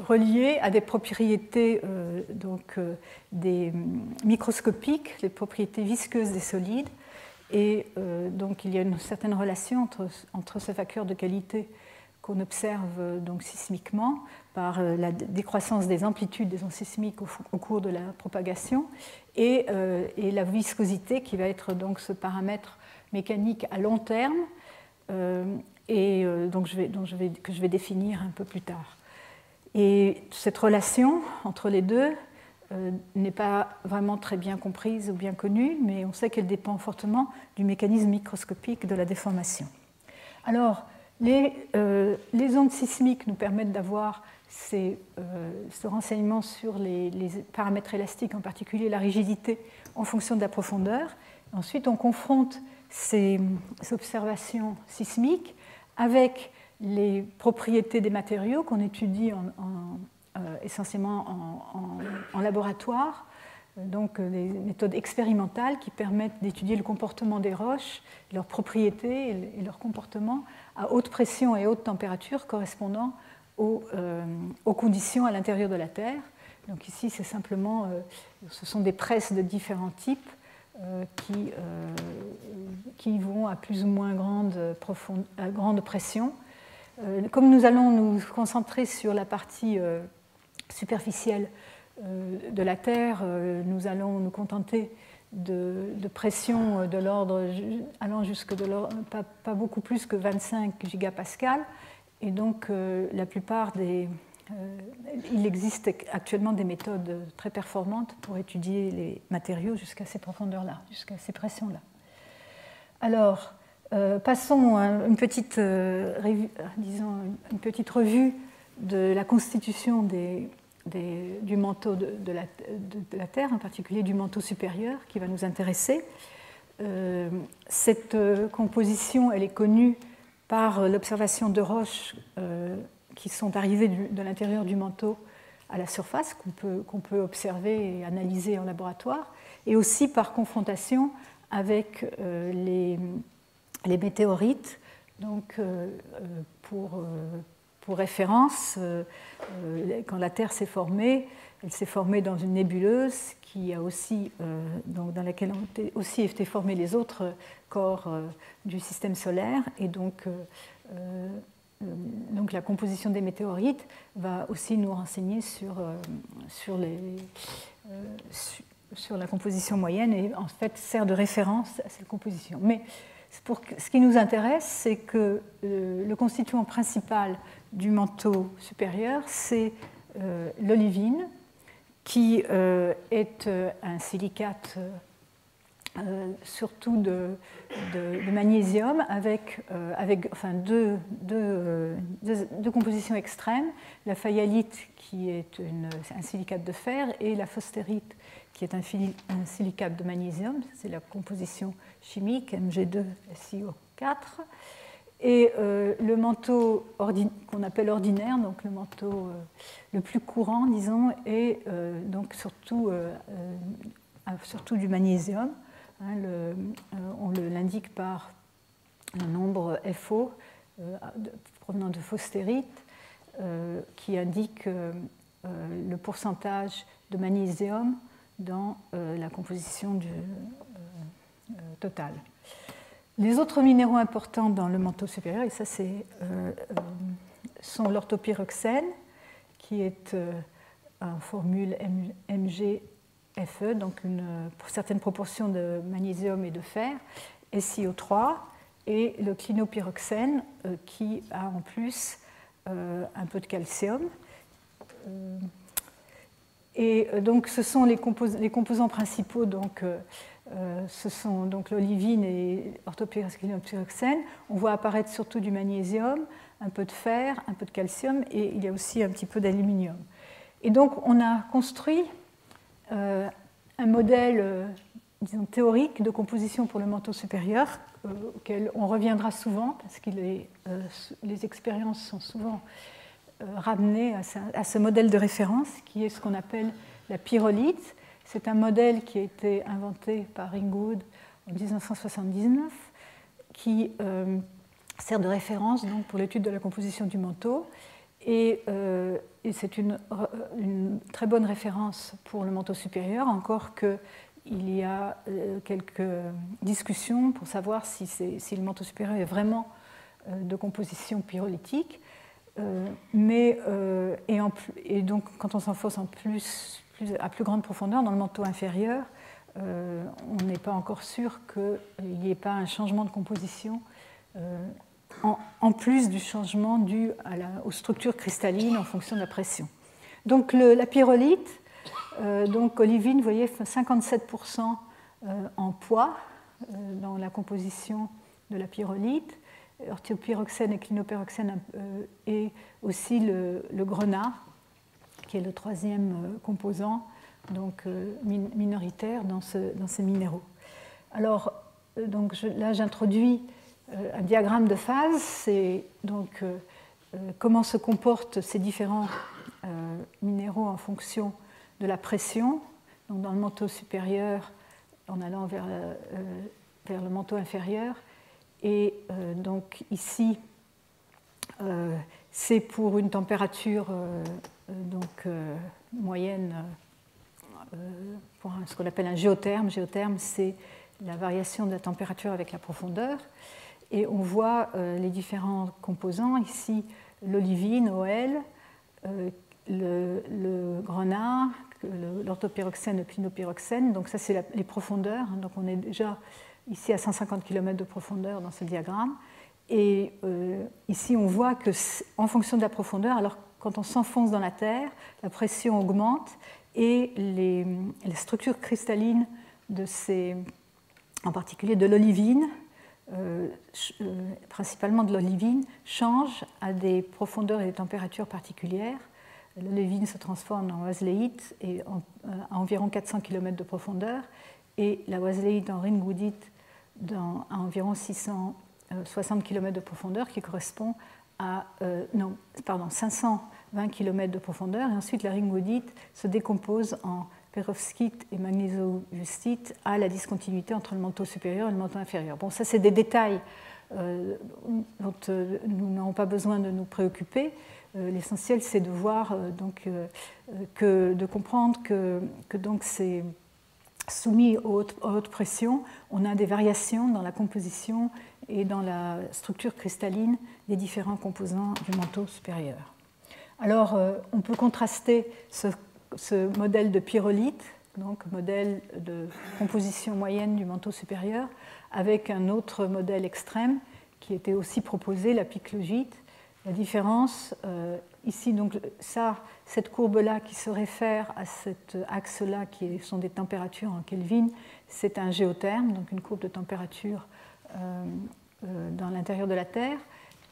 S1: reliée à des propriétés des microscopiques, les propriétés visqueuses des solides, et donc il y a une certaine relation entre ce facteur de qualité qu'on observe donc sismiquement par la décroissance des amplitudes des ondes sismiques au cours de la propagation et la viscosité qui va être donc ce paramètre mécanique à long terme donc que je vais définir un peu plus tard. Et cette relation entre les deux n'est pas vraiment très bien comprise ou bien connue, mais on sait qu'elle dépend fortement du mécanisme microscopique de la déformation. Alors, les ondes sismiques nous permettent d'avoir ce renseignement sur les paramètres élastiques, en particulier la rigidité en fonction de la profondeur. Ensuite, on confronte ces observations sismiques avec les propriétés des matériaux qu'on étudie essentiellement en laboratoire, donc des méthodes expérimentales qui permettent d'étudier le comportement des roches, leurs propriétés et leur comportement à haute pression et haute température correspondant aux conditions à l'intérieur de la Terre. Donc ici, c'est simplement, ce sont des presses de différents types qui vont à plus ou moins grande pression. Comme nous allons nous concentrer sur la partie superficielle de la Terre, nous allons nous contenter de pression de l'ordre allant jusque pas beaucoup plus que 25 gigapascales. Et donc, la plupart il existe actuellement des méthodes très performantes pour étudier les matériaux jusqu'à ces profondeurs-là, jusqu'à ces pressions-là. Alors, passons à une petite revue de la constitution du manteau de la Terre, en particulier du manteau supérieur, qui va nous intéresser. Cette composition, elle est connue par l'observation de roches qui sont arrivées de l'intérieur du manteau à la surface, qu'on peut observer et analyser en laboratoire, et aussi par confrontation avec les météorites. Donc, pour référence, quand la Terre s'est formée, elle s'est formée dans une nébuleuse qui a aussi, dans laquelle ont aussi été formés les autres corps du système solaire. Et donc la composition des météorites va aussi nous renseigner sur la composition moyenne et en fait sert de référence à cette composition. Mais ce qui nous intéresse, c'est que le constituant principal du manteau supérieur, c'est l'olivine, qui est un silicate surtout de magnésium avec, enfin, deux compositions extrêmes, la fayalite qui est un silicate de fer et la phosphérite qui est un silicate de magnésium, c'est la composition chimique Mg2SiO4. Et le manteau qu'on appelle ordinaire, donc le manteau le plus courant, disons, est donc surtout du magnésium. Hein, on l'indique par un nombre FO provenant de phosphérite qui indique le pourcentage de magnésium dans la composition totale. Les autres minéraux importants dans le manteau supérieur, et ça sont l'orthopyroxène, qui est en formule MgFe, donc une certaine proportion de magnésium et de fer, SiO3, et le clinopyroxène, qui a en plus un peu de calcium. Et donc ce sont les composants principaux, donc, ce sont donc l'olivine et l'orthopyroxène. On voit apparaître surtout du magnésium, un peu de fer, un peu de calcium, et il y a aussi un petit peu d'aluminium. Et donc on a construit un modèle disons, théorique de composition pour le manteau supérieur, auquel on reviendra souvent, parce que les expériences sont souvent ramenées à ce modèle de référence, qui est ce qu'on appelle la pyrolite. C'est un modèle qui a été inventé par Ringwood en 1979, qui sert de référence donc, pour l'étude de la composition du manteau. Et c'est une très bonne référence pour le manteau supérieur, encore qu'il y a quelques discussions pour savoir si le manteau supérieur est vraiment de composition pyrolytique. Et donc, quand on s'enfonce à plus grande profondeur dans le manteau inférieur, on n'est pas encore sûr qu'il n'y ait pas un changement de composition en plus du changement dû aux structures cristallines en fonction de la pression. Donc la pyrolite, donc olivine, vous voyez, 57% en poids dans la composition de la pyrolite, orthopyroxène et clinopyroxène et aussi le grenat, qui est le troisième composant donc, minoritaire dans ces minéraux. Alors, donc, là, j'introduis un diagramme de phase, c'est donc comment se comportent ces différents minéraux en fonction de la pression, donc dans le manteau supérieur en allant vers le manteau inférieur. Et donc ici, c'est pour une température moyenne, pour ce qu'on appelle un géotherme. Géotherme, c'est la variation de la température avec la profondeur. Et on voit les différents composants, ici l'olivine, OL, le grenat, l'orthopyroxène, le clinopyroxène. Donc ça, c'est les profondeurs. Donc on est déjà ici à 150 km de profondeur dans ce diagramme. Et ici, on voit qu'en fonction de la profondeur, alors quand on s'enfonce dans la Terre, la pression augmente et les structures cristallines en particulier de l'olivine, principalement de l'olivine, changent à des profondeurs et des températures particulières. L'olivine se transforme en wassléite à environ 400 km de profondeur et la wassléite en ringwoodite à environ 660 km de profondeur, qui correspond à 520 km de profondeur. Et ensuite, la ringwoodite se décompose en perovskite et magnésiovustite à la discontinuité entre le manteau supérieur et le manteau inférieur. Bon, ça, c'est des détails dont nous n'avons pas besoin de nous préoccuper. L'essentiel, c'est de voir, de comprendre que donc c'est soumis aux hautes pressions, on a des variations dans la composition et dans la structure cristalline des différents composants du manteau supérieur. Alors, on peut contraster ce modèle de pyrolite, donc modèle de composition moyenne du manteau supérieur, avec un autre modèle extrême qui était aussi proposé, la piclogite, La différence, ici, donc, cette courbe-là qui se réfère à cet axe-là, qui sont des températures en Kelvin, c'est un géotherme, donc une courbe de température dans l'intérieur de la Terre.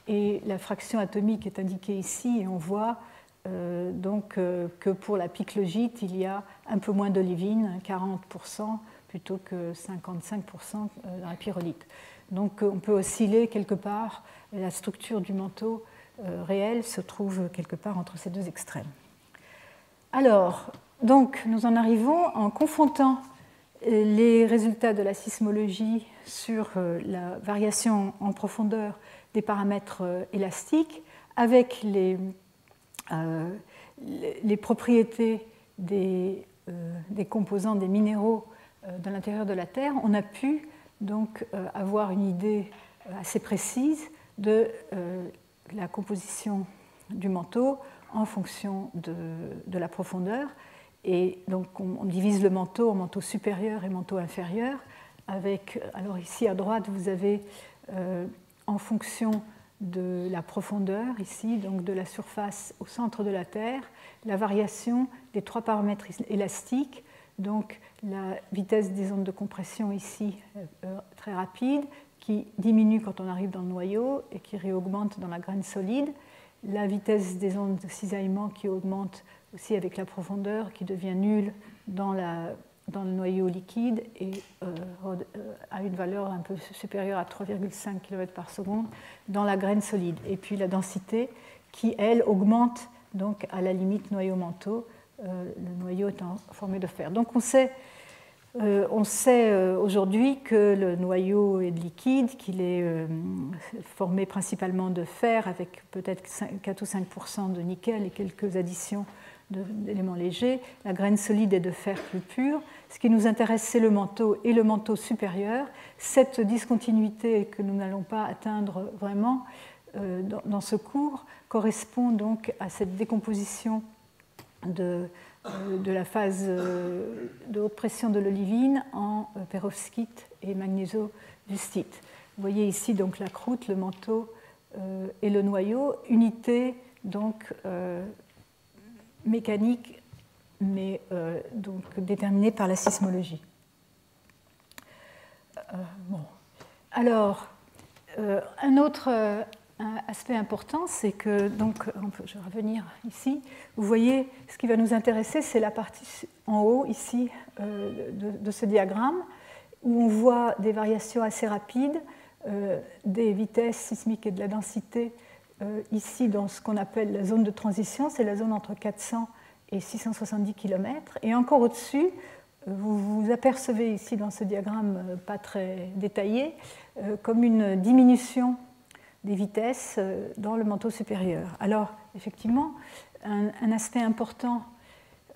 S1: Et la fraction atomique est indiquée ici, et on voit que pour la piclogite, il y a un peu moins d'olivine, 40%, plutôt que 55% dans la pyrrolite. Donc on peut osciller quelque part, la structure du manteau réel se trouve quelque part entre ces deux extrêmes. Alors, donc, nous en arrivons en confrontant les résultats de la sismologie sur la variation en profondeur des paramètres élastiques avec les propriétés des composants des minéraux dans l'intérieur de la Terre. On a pu donc avoir une idée assez précise de la composition du manteau en fonction de la profondeur. Et donc on divise le manteau en manteau supérieur et manteau inférieur. Alors ici à droite, vous avez en fonction de la profondeur, ici, donc de la surface au centre de la Terre, la variation des trois paramètres élastiques, donc la vitesse des ondes de compression ici très rapide, qui diminue quand on arrive dans le noyau et qui réaugmente dans la graine solide, la vitesse des ondes de cisaillement qui augmente aussi avec la profondeur, qui devient nulle dans le noyau liquide et a une valeur un peu supérieure à 3,5 km par seconde dans la graine solide. Et puis la densité qui, elle, augmente donc à la limite noyau-manteau, le noyau étant formé de fer. Donc on sait aujourd'hui que le noyau est liquide, qu'il est formé principalement de fer avec peut-être 4 ou 5% de nickel et quelques additions d'éléments légers. La graine solide est de fer plus pur. Ce qui nous intéresse, c'est le manteau et le manteau supérieur. Cette discontinuité que nous n'allons pas atteindre vraiment dans ce cours correspond donc à cette décomposition de la phase de haute pression de l'olivine en pérovskite et magnésodustite. Vous voyez ici donc la croûte, le manteau et le noyau, unité donc mécanique, mais donc déterminée par la sismologie. Bon. Alors, un autre aspect important, c'est que, donc, je vais revenir ici, vous voyez, ce qui va nous intéresser, c'est la partie en haut, ici, de ce diagramme, où on voit des variations assez rapides des vitesses sismiques et de la densité ici dans ce qu'on appelle la zone de transition, c'est la zone entre 400 et 670 km. Et encore au-dessus, vous apercevez ici dans ce diagramme pas très détaillé, comme une diminution des vitesses dans le manteau supérieur. Alors, effectivement, un aspect important,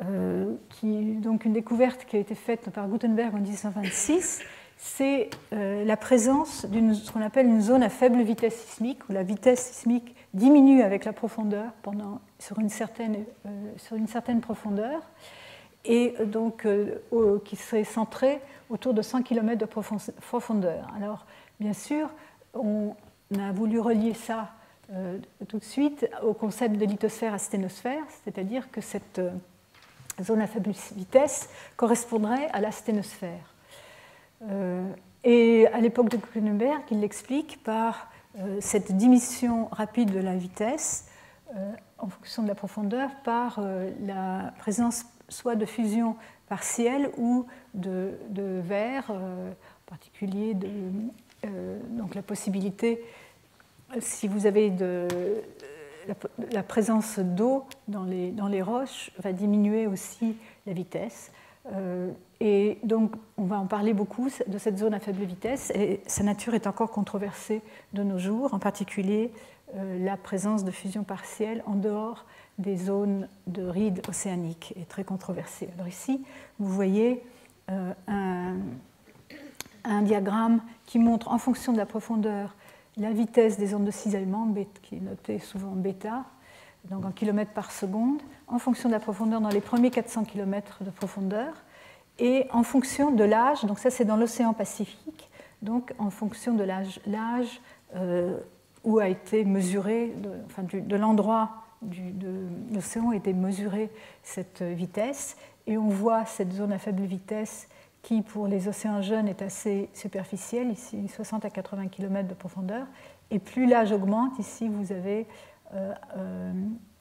S1: donc une découverte qui a été faite par Gutenberg en 1926, c'est la présence d'une ce qu'on appelle une zone à faible vitesse sismique, où la vitesse sismique diminue avec la profondeur sur une certaine profondeur, et donc qui serait centrée autour de 100 km de profondeur. Alors, bien sûr, on a voulu relier ça tout de suite au concept de lithosphère à sténosphère, c'est-à-dire que cette zone à faible vitesse correspondrait à la sténosphère. Et à l'époque de Gutenberg, il l'explique par cette diminution rapide de la vitesse en fonction de la profondeur par la présence soit de fusion partielle ou de verre, en particulier donc la possibilité, si vous avez la présence d'eau dans les roches, va diminuer aussi la vitesse. Et donc, on va en parler beaucoup de cette zone à faible vitesse, et sa nature est encore controversée de nos jours, en particulier la présence de fusion partielle en dehors des zones de rides océaniques est très controversée. Alors ici, vous voyez un diagramme qui montre en fonction de la profondeur la vitesse des ondes de cisaillement, qui est notée souvent bêta, donc en kilomètres par seconde, en fonction de la profondeur dans les premiers 400 km de profondeur, et en fonction de l'âge, donc ça c'est dans l'océan Pacifique, donc en fonction de l'âge où a été mesuré, de l'endroit de l'océan a été mesurée cette vitesse, et on voit cette zone à faible vitesse qui, pour les océans jeunes, est assez superficielle, ici 60 à 80 km de profondeur, et plus l'âge augmente, ici vous avez,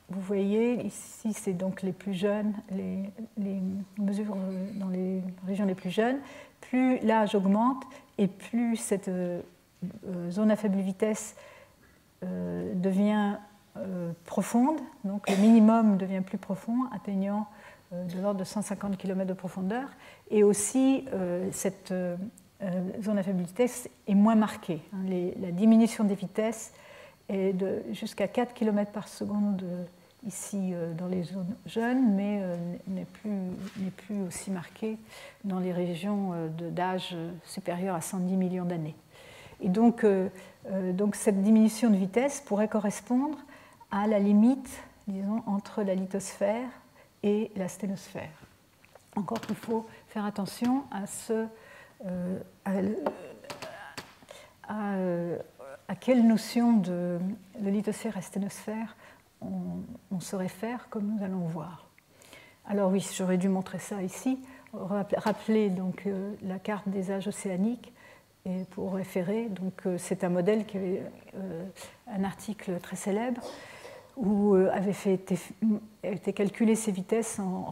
S1: vous voyez, ici c'est donc les plus jeunes, les mesures dans les régions les plus jeunes, plus l'âge augmente et plus cette zone à faible vitesse devient profonde, donc le minimum devient plus profond, atteignant de l'ordre de 150 km de profondeur, et aussi cette zone à faible vitesse est moins marquée. La diminution des vitesses est jusqu'à 4 km par seconde ici dans les zones jeunes, mais n'est plus aussi marquée dans les régions d'âge supérieur à 110 millions d'années. Et donc cette diminution de vitesse pourrait correspondre à la limite, disons, entre la lithosphère et la sténosphère. Encore qu'il faut faire attention à quelle notion de lithosphère et sténosphère on se réfère, comme nous allons voir. Alors oui, j'aurais dû montrer ça ici. Rappeler donc la carte des âges océaniques et pour référer. Donc c'est un modèle qui avait un article très célèbre où avait été calculé ces vitesses en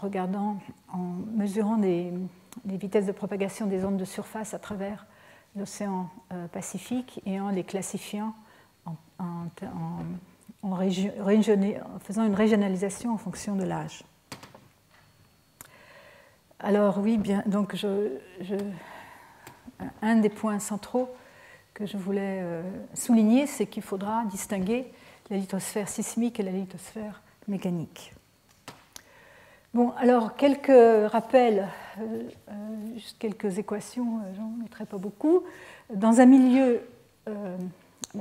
S1: mesurant les vitesses de propagation des ondes de surface à travers l'océan Pacifique et en les classifiant en faisant une régionalisation en fonction de l'âge. Alors oui, bien, donc un des points centraux que je voulais souligner, c'est qu'il faudra distinguer la lithosphère sismique et la lithosphère mécanique. Bon, alors quelques rappels, juste quelques équations, j'en mettrai pas beaucoup. Dans un milieu,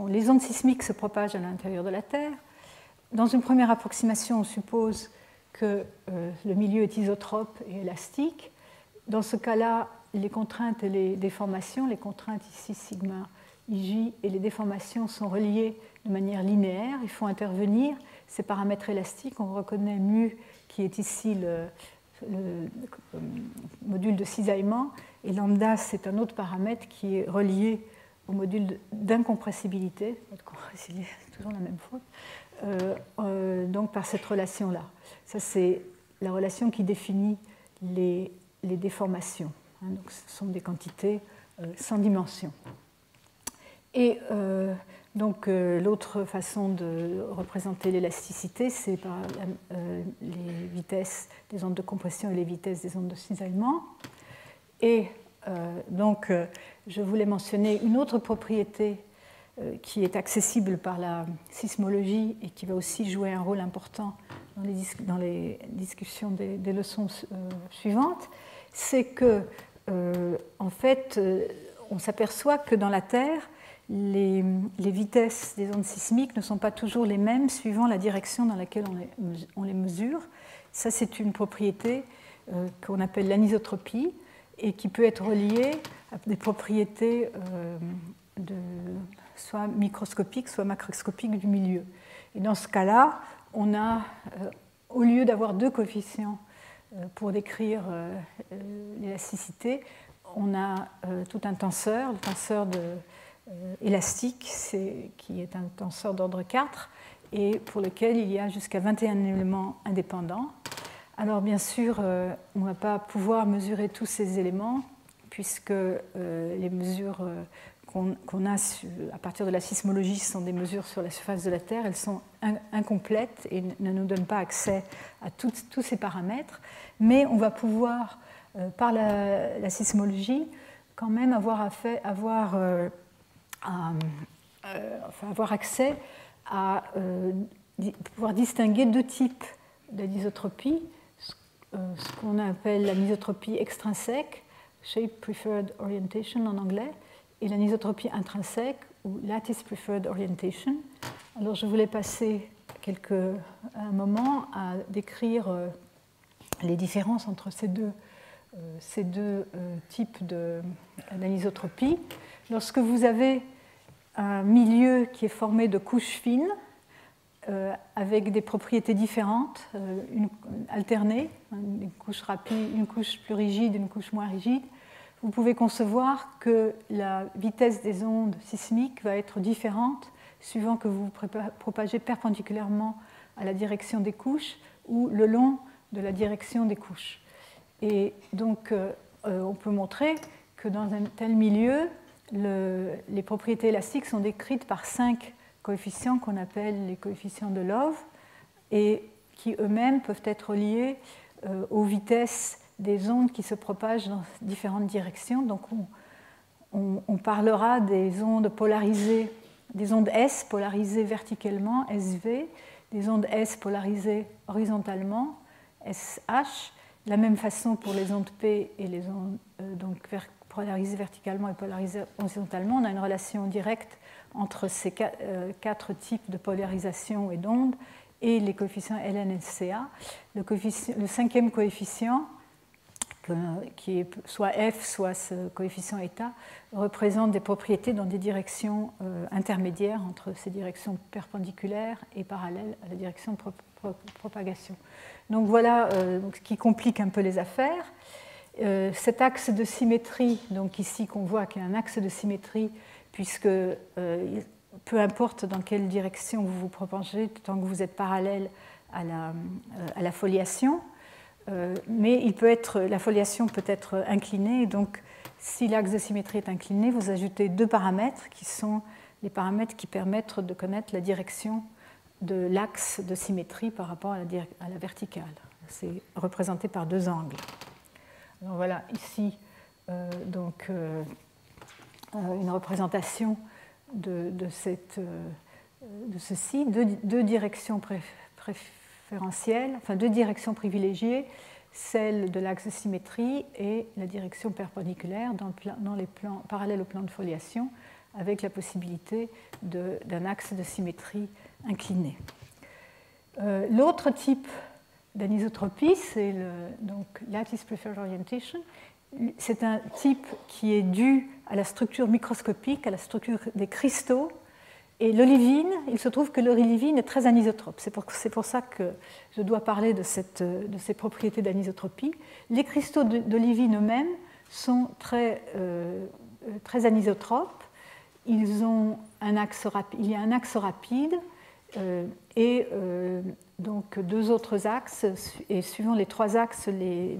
S1: les ondes sismiques se propagent à l'intérieur de la Terre. Dans une première approximation, on suppose que le milieu est isotrope et élastique. Dans ce cas-là, les contraintes et les déformations, les contraintes ici sigma ij et les déformations sont reliées de manière linéaire. Il faut intervenir ces paramètres élastiques. On reconnaît mu qui est ici le module de cisaillement et lambda c'est un autre paramètre qui est relié au module d'incompressibilité. C'est toujours la même faute. Donc par cette relation-là. Ça c'est la relation qui définit les déformations. Donc ce sont des quantités sans dimension. Et donc l'autre façon de représenter l'élasticité, c'est par les vitesses des ondes de compression et les vitesses des ondes de cisaillement. Et donc je voulais mentionner une autre propriété qui est accessible par la sismologie et qui va aussi jouer un rôle important dans les discussions des leçons suivantes, c'est que en fait on s'aperçoit que dans la Terre, les vitesses des ondes sismiques ne sont pas toujours les mêmes suivant la direction dans laquelle on les mesure. Ça, c'est une propriété qu'on appelle l'anisotropie et qui peut être reliée à des propriétés soit microscopiques, soit macroscopiques du milieu. Et dans ce cas-là, on a, au lieu d'avoir deux coefficients pour décrire l'élasticité, on a tout un tenseur, le tenseur élastique, qui est un tenseur d'ordre 4, et pour lequel il y a jusqu'à 21 éléments indépendants. Alors bien sûr, on ne va pas pouvoir mesurer tous ces éléments, puisque les mesures qu'on a à partir de la sismologie sont des mesures sur la surface de la Terre, elles sont incomplètes et ne nous donnent pas accès à tous ces paramètres, mais on va pouvoir, par la sismologie, quand même avoir accès à pouvoir distinguer deux types d'anisotropie, ce qu'on appelle l'anisotropie extrinsèque, Shape Preferred Orientation en anglais, et l'anisotropie intrinsèque, ou Lattice Preferred Orientation. Alors je voulais passer un moment à décrire les différences entre ces deux types d'anisotropie. Lorsque vous avez un milieu qui est formé de couches fines, avec des propriétés différentes, alternées, une couche rapide, une couche plus rigide, une couche moins rigide, vous pouvez concevoir que la vitesse des ondes sismiques va être différente suivant que vous vous propagez perpendiculairement à la direction des couches ou le long de la direction des couches. Et donc, on peut montrer que dans un tel milieu, les propriétés élastiques sont décrites par 5 coefficients qu'on appelle les coefficients de Love et qui eux-mêmes peuvent être liés aux vitesses des ondes qui se propagent dans différentes directions. Donc on parlera des ondes polarisées, des ondes S polarisées verticalement, SV, des ondes S polarisées horizontalement, SH, de la même façon pour les ondes P et les ondes donc polarisées verticalement et polarisées horizontalement. On a une relation directe entre ces 4 types de polarisation et d'ondes et les coefficients Ln et Ca. Le 5e coefficient, qui est soit F, soit ce coefficient état, représente des propriétés dans des directions intermédiaires entre ces directions perpendiculaires et parallèles à la direction de propagation. Donc voilà ce qui complique un peu les affaires. Cet axe de symétrie, donc ici qu'on voit qu'il y a un axe de symétrie, puisque peu importe dans quelle direction vous vous propagez, tant que vous êtes parallèle à la foliation, mais la foliation peut être inclinée, donc si l'axe de symétrie est incliné, vous ajoutez 2 paramètres qui sont les paramètres qui permettent de connaître la direction de l'axe de symétrie par rapport à la verticale. C'est représenté par 2 angles. Alors voilà, ici, une représentation de ceci, deux directions préférentielles, enfin 2 directions privilégiées, celle de l'axe de symétrie et la direction perpendiculaire dans les plans parallèles au plan de foliation, avec la possibilité d'un axe de symétrie incliné. L'autre type d'anisotropie, c'est donc lattice preferred orientation. C'est un type qui est dû à la structure microscopique, à la structure des cristaux. Et l'olivine, il se trouve que l'olivine est très anisotrope. C'est pour ça que je dois parler de ces propriétés d'anisotropie. Les cristaux d'olivine eux-mêmes sont très anisotropes. Ils ont un axe rapide, il y a un axe rapide et donc 2 autres axes, et suivant les 3 axes, les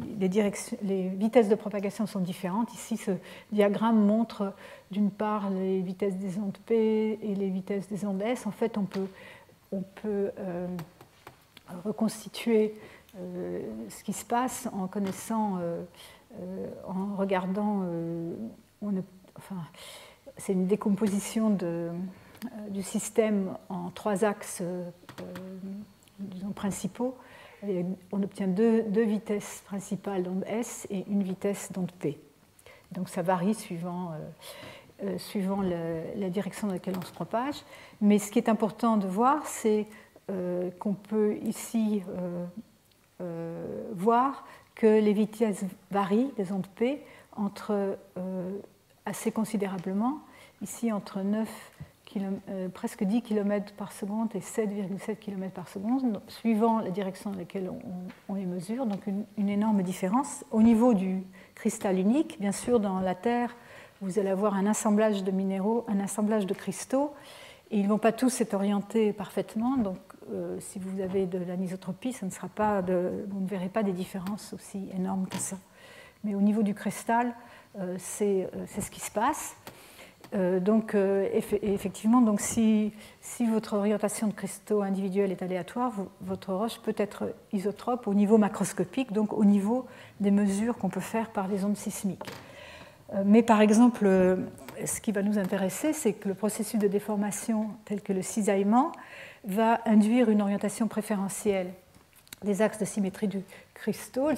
S1: vitesses de propagation sont différentes. Ici, ce diagramme montre d'une part les vitesses des ondes P et les vitesses des ondes S. En fait, on peut reconstituer ce qui se passe en connaissant, en regardant, c'est une décomposition du système en 3 axes disons, principaux. Et on obtient deux vitesses principales d'onde S et une vitesse d'onde P. Donc ça varie suivant la direction dans laquelle on se propage. Mais ce qui est important de voir, c'est qu'on peut ici voir que les vitesses varient des ondes P assez considérablement, ici entre presque 10 km par seconde et 7,7 km par seconde, suivant la direction dans laquelle on les mesure, donc une énorme différence. Au niveau du cristal unique, bien sûr, dans la Terre, vous allez avoir un assemblage de minéraux, un assemblage de cristaux, et ils ne vont pas tous être orientés parfaitement, donc si vous avez de l'anisotropie, vous ne verrez pas des différences aussi énormes que ça. Mais au niveau du cristal, c'est ce qui se passe. Donc, effectivement, donc si votre orientation de cristaux individuels est aléatoire, votre roche peut être isotrope au niveau macroscopique, donc au niveau des mesures qu'on peut faire par les ondes sismiques. Mais par exemple, ce qui va nous intéresser, c'est que le processus de déformation tel que le cisaillement va induire une orientation préférentielle des axes de symétrie du cristaux.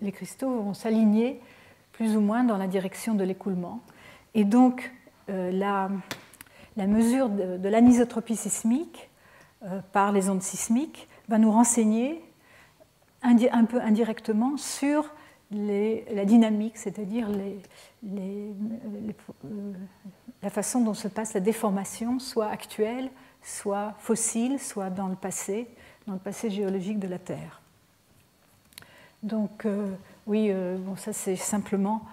S1: Les cristaux vont s'aligner plus ou moins dans la direction de l'écoulement. Et donc, la mesure de l'anisotropie sismique par les ondes sismiques va nous renseigner un peu indirectement sur la dynamique, c'est-à-dire la façon dont se passe la déformation, soit actuelle, soit fossile, soit dans le passé géologique de la Terre. Donc, oui, bon, ça c'est simplement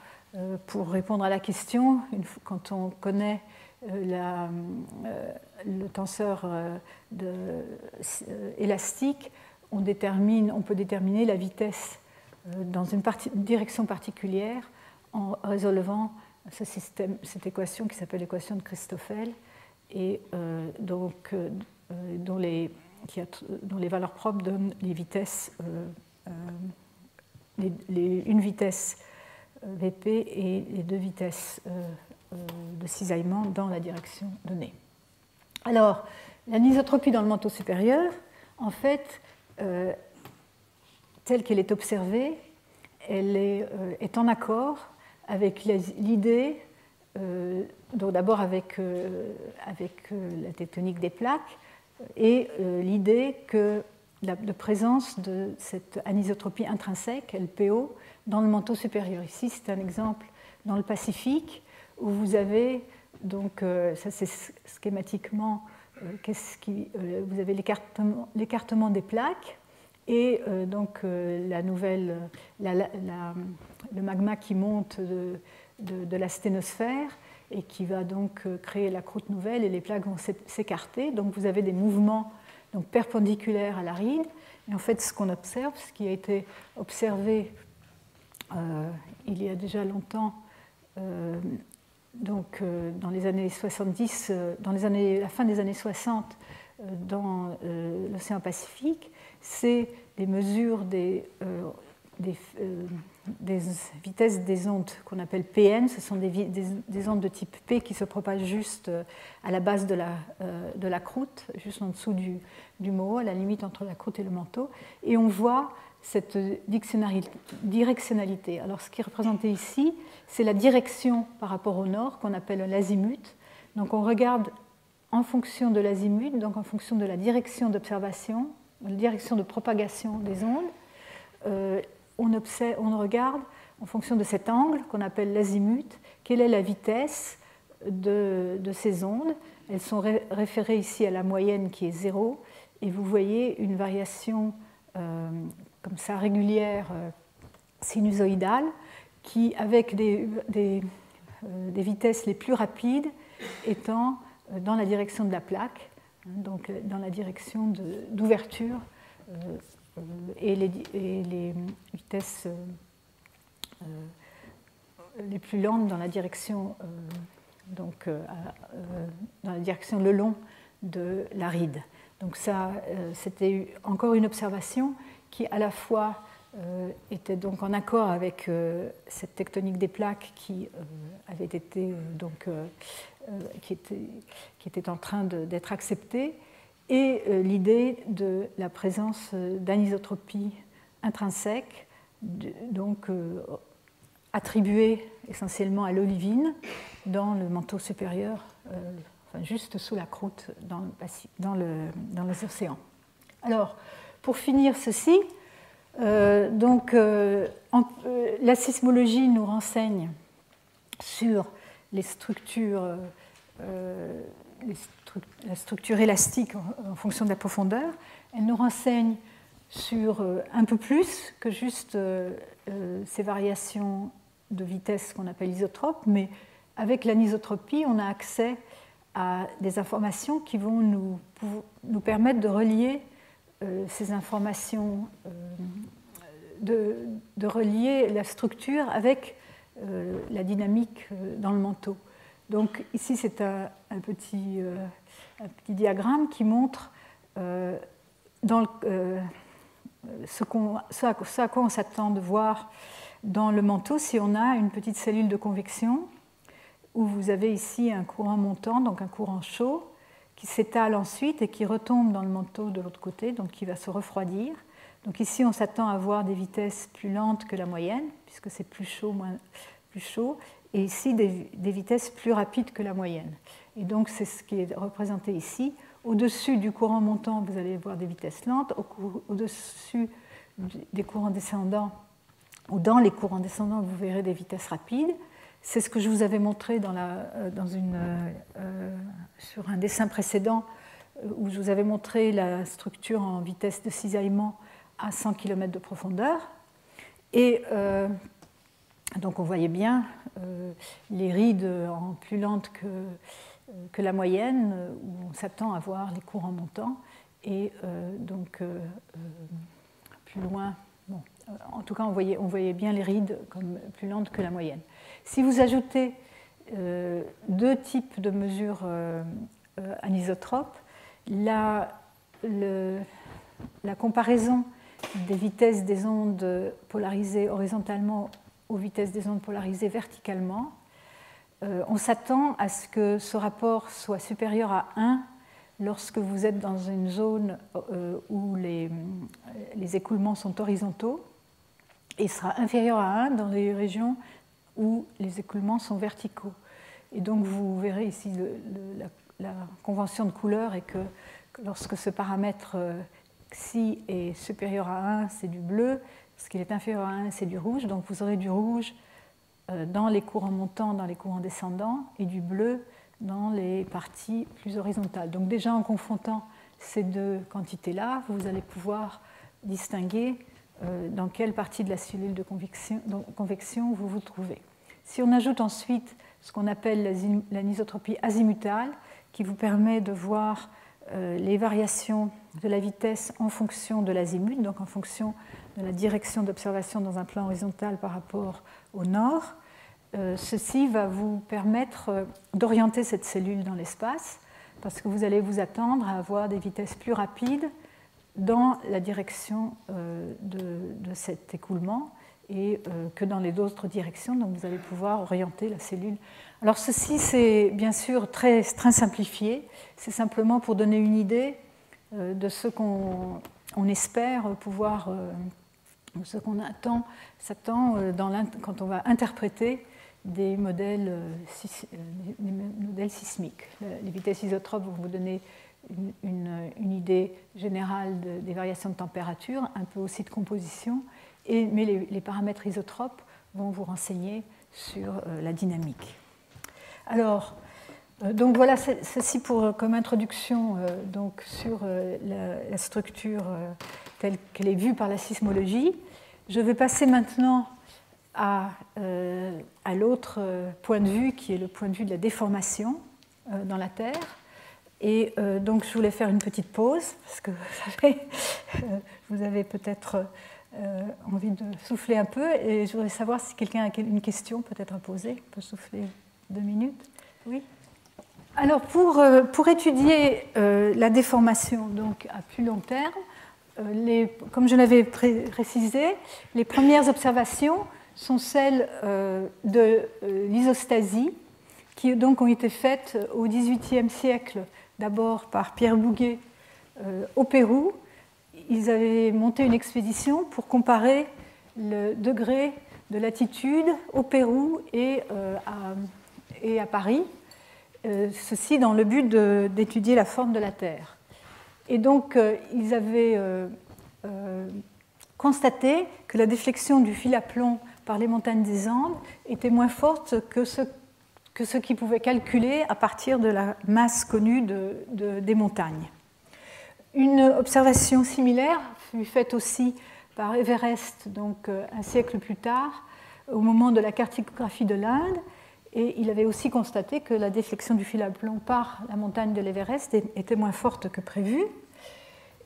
S1: pour répondre à la question. Quand on connaît le tenseur élastique, on peut déterminer la vitesse dans une direction particulière en résolvant cette équation qui s'appelle l'équation de Christoffel et dont les valeurs propres donnent les vitesses, une vitesse Vp et les deux vitesses de cisaillement dans la direction donnée. Alors, l'anisotropie dans le manteau supérieur, en fait, telle qu'elle est observée, elle est en accord avec l'idée, donc d'abord avec la tectonique des plaques, et l'idée de présence de cette anisotropie intrinsèque, LPO, dans le manteau supérieur. Ici, c'est un exemple dans le Pacifique, où vous avez, donc, ça c'est schématiquement, vous avez l'écartement des plaques, et donc le magma qui monte de la sténosphère et qui va donc créer la croûte nouvelle, et les plaques vont s'écarter. Donc vous avez des mouvements donc, perpendiculaires à l'aride. Et en fait, ce qu'on observe, ce qui a été observé il y a déjà longtemps, donc dans les années 70, la fin des années 60, dans l'océan Pacifique, c'est des mesures des vitesses des ondes qu'on appelle PN. Ce sont des ondes de type P qui se propagent juste à la base de la croûte, juste en dessous du MOO, à la limite entre la croûte et le manteau. Et on voit cette directionnalité. Alors, ce qui est représenté ici, c'est la direction par rapport au nord, qu'on appelle l'azimut. Donc, on regarde en fonction de l'azimut, donc en fonction de la direction d'observation, la direction de propagation des ondes. On regarde en fonction de cet angle qu'on appelle l'azimut, quelle est la vitesse de ces ondes. Elles sont référées ici à la moyenne qui est 0, et vous voyez une variation comme ça régulière sinusoïdale qui, avec des vitesses les plus rapides, étant dans la direction de la plaque, donc dans la direction d'ouverture, et les vitesses les plus lentes dans la direction, dans la direction le long de la ride. Donc ça, c'était encore une observation qui à la fois était donc en accord avec cette tectonique des plaques qui avait été qui était en train d'être acceptée, et l'idée de la présence d'anisotropie intrinsèque, donc attribuée essentiellement à l'olivine dans le manteau supérieur, enfin, juste sous la croûte dans les océans. Alors, pour finir ceci, la sismologie nous renseigne sur les structures, la structure élastique en fonction de la profondeur. Elle nous renseigne sur un peu plus que juste ces variations de vitesse qu'on appelle isotropes, mais avec l'anisotropie, on a accès à des informations qui vont nous permettre de relier ces informations, de relier la structure avec la dynamique dans le manteau. Donc ici, c'est un petit diagramme qui montre ce à quoi on s'attend de voir dans le manteau si on a une petite cellule de convection où vous avez ici un courant montant, donc un courant chaud, qui s'étale ensuite et qui retombe dans le manteau de l'autre côté, donc qui va se refroidir. Donc ici, on s'attend à avoir des vitesses plus lentes que la moyenne, puisque c'est plus chaud, et ici des vitesses plus rapides que la moyenne. Et donc c'est ce qui est représenté ici. Au-dessus du courant montant, vous allez voir des vitesses lentes. Au-dessus des courants descendants, ou dans les courants descendants, vous verrez des vitesses rapides. C'est ce que je vous avais montré sur un dessin précédent où je vous avais montré la structure en vitesse de cisaillement à 100 km de profondeur. Et donc on voyait bien les rides en plus lentes que la moyenne, où on s'attend à voir les courants montants, et donc plus loin. Bon, en tout cas, on voyait bien les rides comme plus lentes que la moyenne. Si vous ajoutez deux types de mesures anisotropes, la comparaison des vitesses des ondes polarisées horizontalement aux vitesses des ondes polarisées verticalement, on s'attend à ce que ce rapport soit supérieur à 1 lorsque vous êtes dans une zone où les écoulements sont horizontaux, et sera inférieur à 1 dans les régions où les écoulements sont verticaux. Et donc vous verrez ici la convention de couleur est que lorsque ce paramètre xi est supérieur à 1, c'est du bleu, lorsqu'il est inférieur à 1, c'est du rouge, donc vous aurez du rouge dans les courants montants, dans les courants descendants, et du bleu dans les parties plus horizontales. Donc déjà en confrontant ces deux quantités-là, vous allez pouvoir distinguer dans quelle partie de la cellule de convection vous vous trouvez. Si on ajoute ensuite ce qu'on appelle l'anisotropie azimutale, qui vous permet de voir les variations de la vitesse en fonction de l'azimut, donc en fonction de la direction d'observation dans un plan horizontal par rapport au nord, ceci va vous permettre d'orienter cette cellule dans l'espace, parce que vous allez vous attendre à avoir des vitesses plus rapides dans la direction de cet écoulement et que dans les autres directions, donc vous allez pouvoir orienter la cellule. Alors ceci, c'est bien sûr très, très simplifié, c'est simplement pour donner une idée de ce qu'on espère pouvoir, ce qu'on s'attend quand on va interpréter des modèles sismiques. Les vitesses isotropes vont vous donner une idée générale des variations de température, un peu aussi de composition, mais les paramètres isotropes vont vous renseigner sur la dynamique. Alors, donc voilà ceci comme introduction donc sur la structure telle qu'elle est vue par la sismologie. Je vais passer maintenant à l'autre point de vue, qui est le point de vue de la déformation dans la Terre. Et donc je voulais faire une petite pause, parce que vous avez peut-être envie de souffler un peu, et je voudrais savoir si quelqu'un a une question peut-être à poser. On peut souffler 2 minutes. Oui. Alors pour étudier la déformation donc à plus long terme, comme je l'avais précisé, les premières observations sont celles de l'isostasie, qui donc ont été faites au XVIIIe siècle, d'abord par Pierre Bouguer au Pérou. Ils avaient monté une expédition pour comparer le degré de latitude au Pérou et à Paris, ceci dans le but d'étudier la forme de la Terre. Et donc, ils avaient constaté que la déflexion du fil à plomb par les montagnes des Andes était moins forte que ce qu'ils pouvaient calculer à partir de la masse connue des montagnes. Une observation similaire fut faite aussi par Everest, donc un siècle plus tard, au moment de la cartographie de l'Inde, et il avait aussi constaté que la déflexion du fil à plomb par la montagne de l'Everest était moins forte que prévu.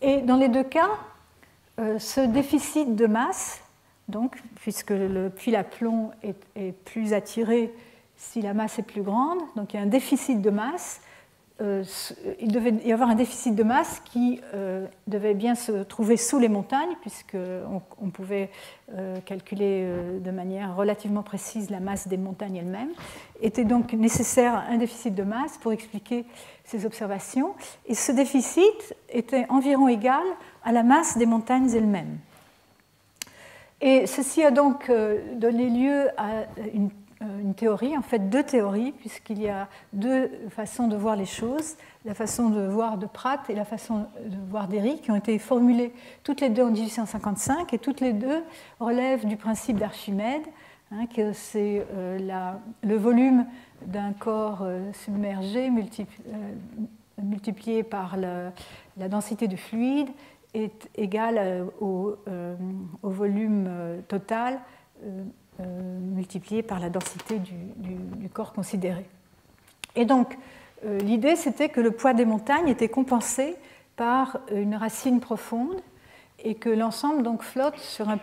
S1: Et dans les deux cas, ce déficit de masse, donc, puisque le fil à plomb est plus attiré si la masse est plus grande, donc il y a un déficit de masse, il devait y avoir un déficit de masse qui devait bien se trouver sous les montagnes, puisqu'on pouvait calculer de manière relativement précise la masse des montagnes elles-mêmes. Était donc nécessaire un déficit de masse pour expliquer ces observations, et ce déficit était environ égal à la masse des montagnes elles-mêmes. Et ceci a donc donné lieu à une théorie, en fait deux théories, puisqu'il y a deux façons de voir les choses, la façon de voir de Pratt et la façon de voir d'Héry, qui ont été formulées toutes les deux en 1855, et toutes les deux relèvent du principe d'Archimède, hein, que c'est le volume d'un corps submergé multiplié par la densité du fluide est égal au volume total multiplié par la densité du corps considéré. Et donc, l'idée, c'était que le poids des montagnes était compensé par une racine profonde et que l'ensemble donc flotte sur un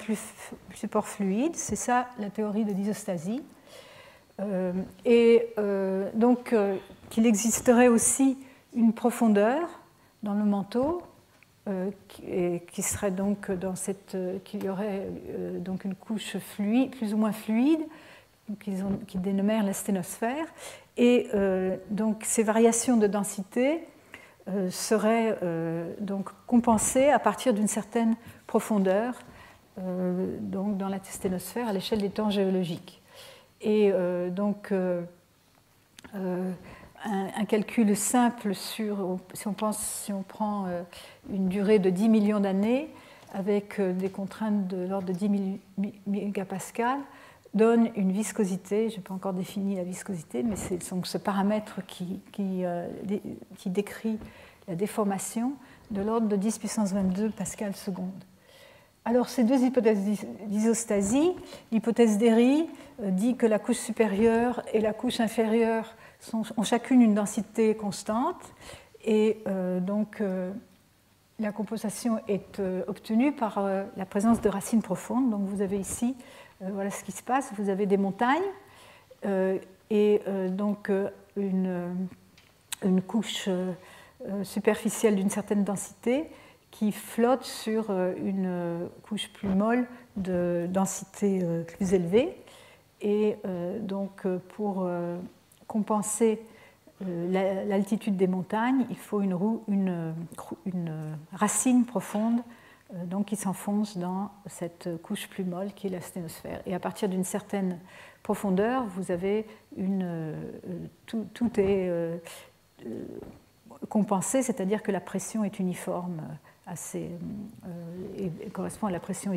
S1: support fluide. C'est ça la théorie de l'isostasie. Donc, qu'il existerait aussi une profondeur dans le manteau qui serait donc qu'il y aurait donc une couche fluide, plus ou moins fluide, qu'ils dénommèrent la sténosphère, et donc ces variations de densité seraient donc compensées à partir d'une certaine profondeur donc dans la sténosphère à l'échelle des temps géologiques. Et donc un calcul simple sur, si on prend une durée de 10 millions d'années avec des contraintes de l'ordre de 10 mégapascales, donne une viscosité, je n'ai pas encore défini la viscosité, mais c'est ce paramètre qui décrit la déformation de l'ordre de 10 puissance 22 pascal seconde. Alors ces deux hypothèses d'isostasie, l'hypothèse d'Héry dit que la couche supérieure et la couche inférieure ont chacune une densité constante et donc la compensation est obtenue par la présence de racines profondes. Donc vous avez ici, voilà ce qui se passe, vous avez des montagnes et donc une couche superficielle d'une certaine densité qui flotte sur une couche plus molle de densité plus élevée. Et donc pour compenser l'altitude des montagnes, il faut une racine profonde donc qui s'enfonce dans cette couche plus molle qui est la sténosphère. Et à partir d'une certaine profondeur, vous avez tout est compensé, c'est-à-dire que la pression est uniforme et correspond à la pression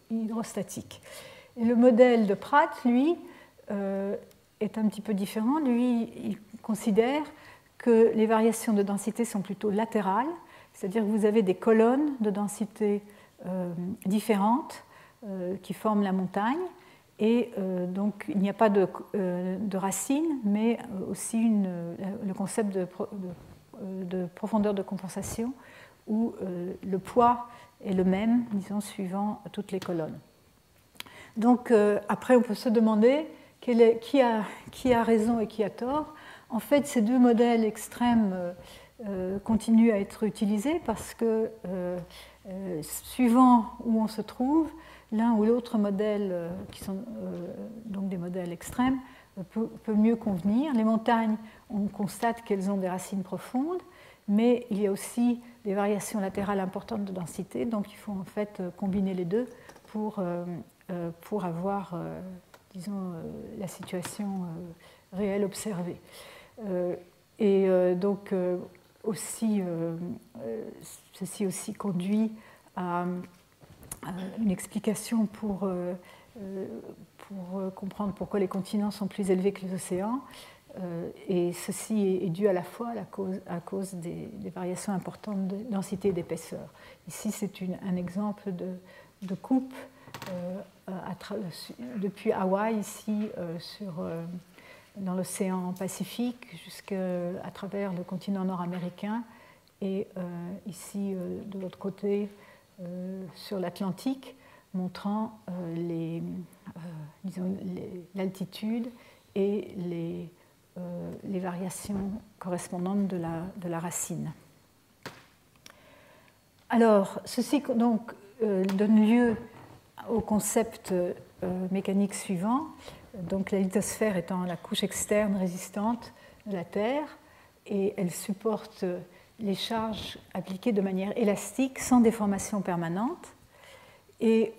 S1: hydrostatique. Et le modèle de Pratt, lui, est un petit peu différent. Lui, il considère que les variations de densité sont plutôt latérales, c'est-à-dire que vous avez des colonnes de densité différentes qui forment la montagne, et donc il n'y a pas de racines, mais aussi le concept de profondeur de compensation, où le poids est le même, disons, suivant toutes les colonnes. Donc après, on peut se demander qui a raison et qui a tort. En fait, ces deux modèles extrêmes continuent à être utilisés parce que, suivant où on se trouve, l'un ou l'autre modèle, qui sont donc des modèles extrêmes, peut mieux convenir. Les montagnes, on constate qu'elles ont des racines profondes, mais il y a aussi des variations latérales importantes de densité, donc il faut en fait combiner les deux pour avoir, disons, la situation réelle observée. Donc aussi, ceci aussi conduit à une explication pour comprendre pourquoi les continents sont plus élevés que les océans. Et ceci est dû à la fois à cause des variations importantes de densité et d'épaisseur. Ici, c'est un exemple de coupe depuis Hawaï, ici, dans l'océan Pacifique, jusqu'à travers le continent nord-américain, et ici, de l'autre côté, sur l'Atlantique, montrant l'altitude et les variations correspondantes de la racine. Alors, ceci donc donne lieu au concept mécanique suivant, donc la lithosphère étant la couche externe résistante de la Terre, et elle supporte les charges appliquées de manière élastique sans déformation permanente. Et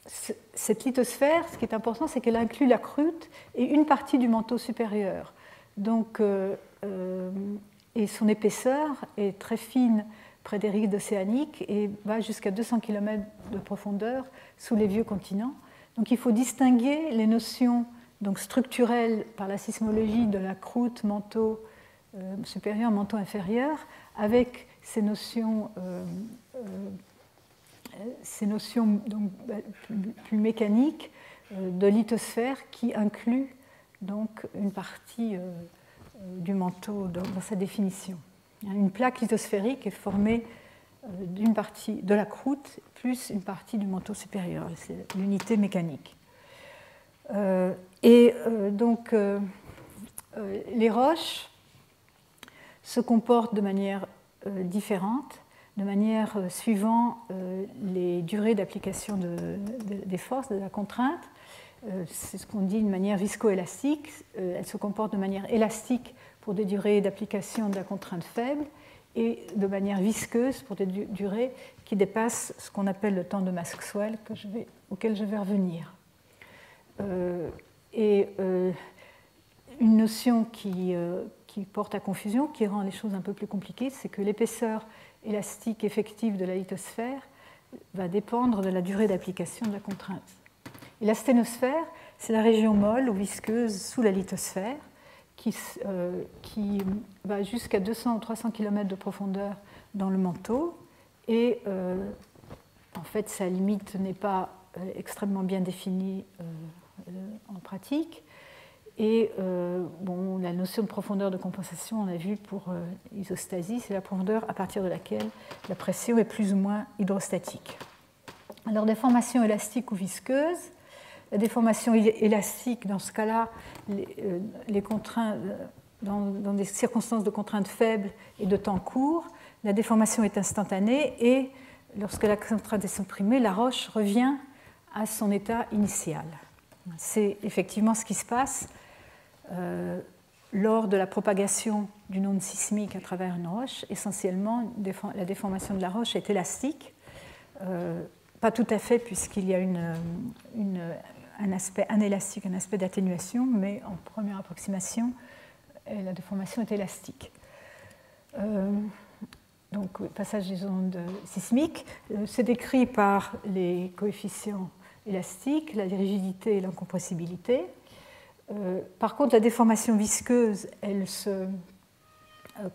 S1: cette lithosphère, ce qui est important, c'est qu'elle inclut la croûte et une partie du manteau supérieur. Donc, et son épaisseur est très fine près des rives océaniques et va jusqu'à 200 km de profondeur sous les vieux continents. Donc il faut distinguer les notions donc, structurelles par la sismologie de la croûte, manteau supérieur, manteau inférieur, avec ces notions donc, plus mécaniques de lithosphère qui inclut donc une partie du manteau dans sa définition. Une plaque lithosphérique est formée d'une partie de la croûte plus une partie du manteau supérieur. C'est l'unité mécanique. Donc, les roches se comportent de manière différente, de manière suivant les durées d'application des forces, de la contrainte. C'est ce qu'on dit de manière viscoélastique. Elles se comportent de manière élastique pour des durées d'application de la contrainte faible et de manière visqueuse pour des durées qui dépassent ce qu'on appelle le temps de Maxwell, auquel je vais revenir. Une notion qui porte à confusion, qui rend les choses un peu plus compliquées, c'est que l'épaisseur élastique effective de la lithosphère va dépendre de la durée d'application de la contrainte. Et la sténosphère, c'est la région molle ou visqueuse sous la lithosphère qui va jusqu'à 200 ou 300 km de profondeur dans le manteau. Et en fait, sa limite n'est pas extrêmement bien définie en pratique. Et la notion de profondeur de compensation, on a vu pour isostasie, c'est la profondeur à partir de laquelle la pression est plus ou moins hydrostatique. Alors, déformation élastique ou visqueuse. La déformation élastique, dans ce cas-là, les contraintes, dans des circonstances de contraintes faibles et de temps court, la déformation est instantanée et lorsque la contrainte est supprimée, la roche revient à son état initial. C'est effectivement ce qui se passe lors de la propagation d'une onde sismique à travers une roche. Essentiellement, la déformation de la roche est élastique. Pas tout à fait, puisqu'il y a un aspect anélastique, un aspect d'atténuation, mais en première approximation, la déformation est élastique. Donc, passage des ondes sismiques, c'est décrit par les coefficients élastiques, la rigidité et l'incompressibilité. Par contre, la déformation visqueuse, elle se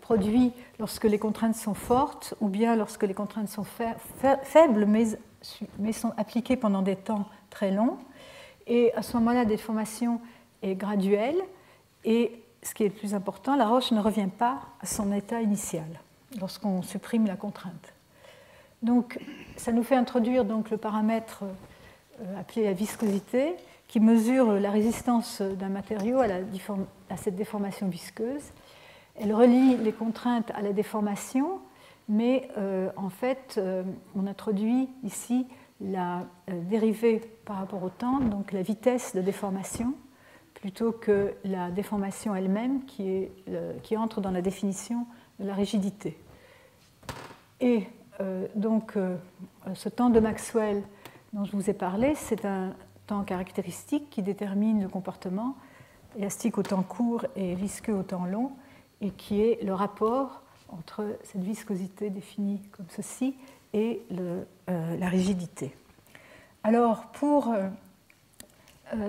S1: produit lorsque les contraintes sont fortes ou bien lorsque les contraintes sont faibles, mais sont appliquées pendant des temps très longs. Et à ce moment-là, la déformation est graduelle et, ce qui est le plus important, la roche ne revient pas à son état initial lorsqu'on supprime la contrainte. Donc, ça nous fait introduire donc, le paramètre appelé la viscosité, qui mesure la résistance d'un matériau à cette déformation visqueuse. Elle relie les contraintes à la déformation, mais en fait, on introduit ici la dérivée par rapport au temps, donc la vitesse de déformation, plutôt que la déformation elle-même qui entre dans la définition de la rigidité. Et donc, ce temps de Maxwell dont je vous ai parlé, c'est un temps caractéristique qui détermine le comportement élastique au temps court et visqueux au temps long, et qui est le rapport entre cette viscosité définie comme ceci et la rigidité. Alors,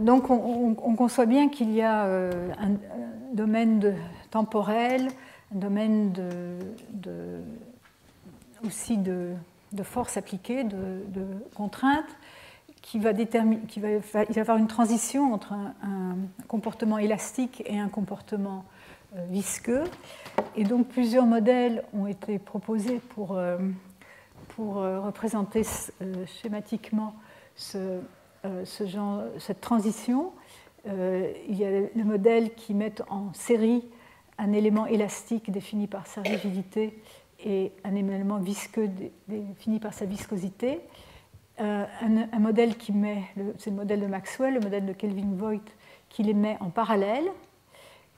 S1: donc on conçoit bien qu'il y a un domaine temporel, un domaine aussi de force appliquée, de contraintes, il va y avoir une transition entre un comportement élastique et un comportement visqueux. Et donc plusieurs modèles ont été proposés pour représenter schématiquement cette transition. Il y a le modèle qui met en série un élément élastique défini par sa rigidité et un élément visqueux défini par sa viscosité. Un modèle c'est le modèle de Maxwell, le modèle de Kelvin-Voigt, qui les met en parallèle,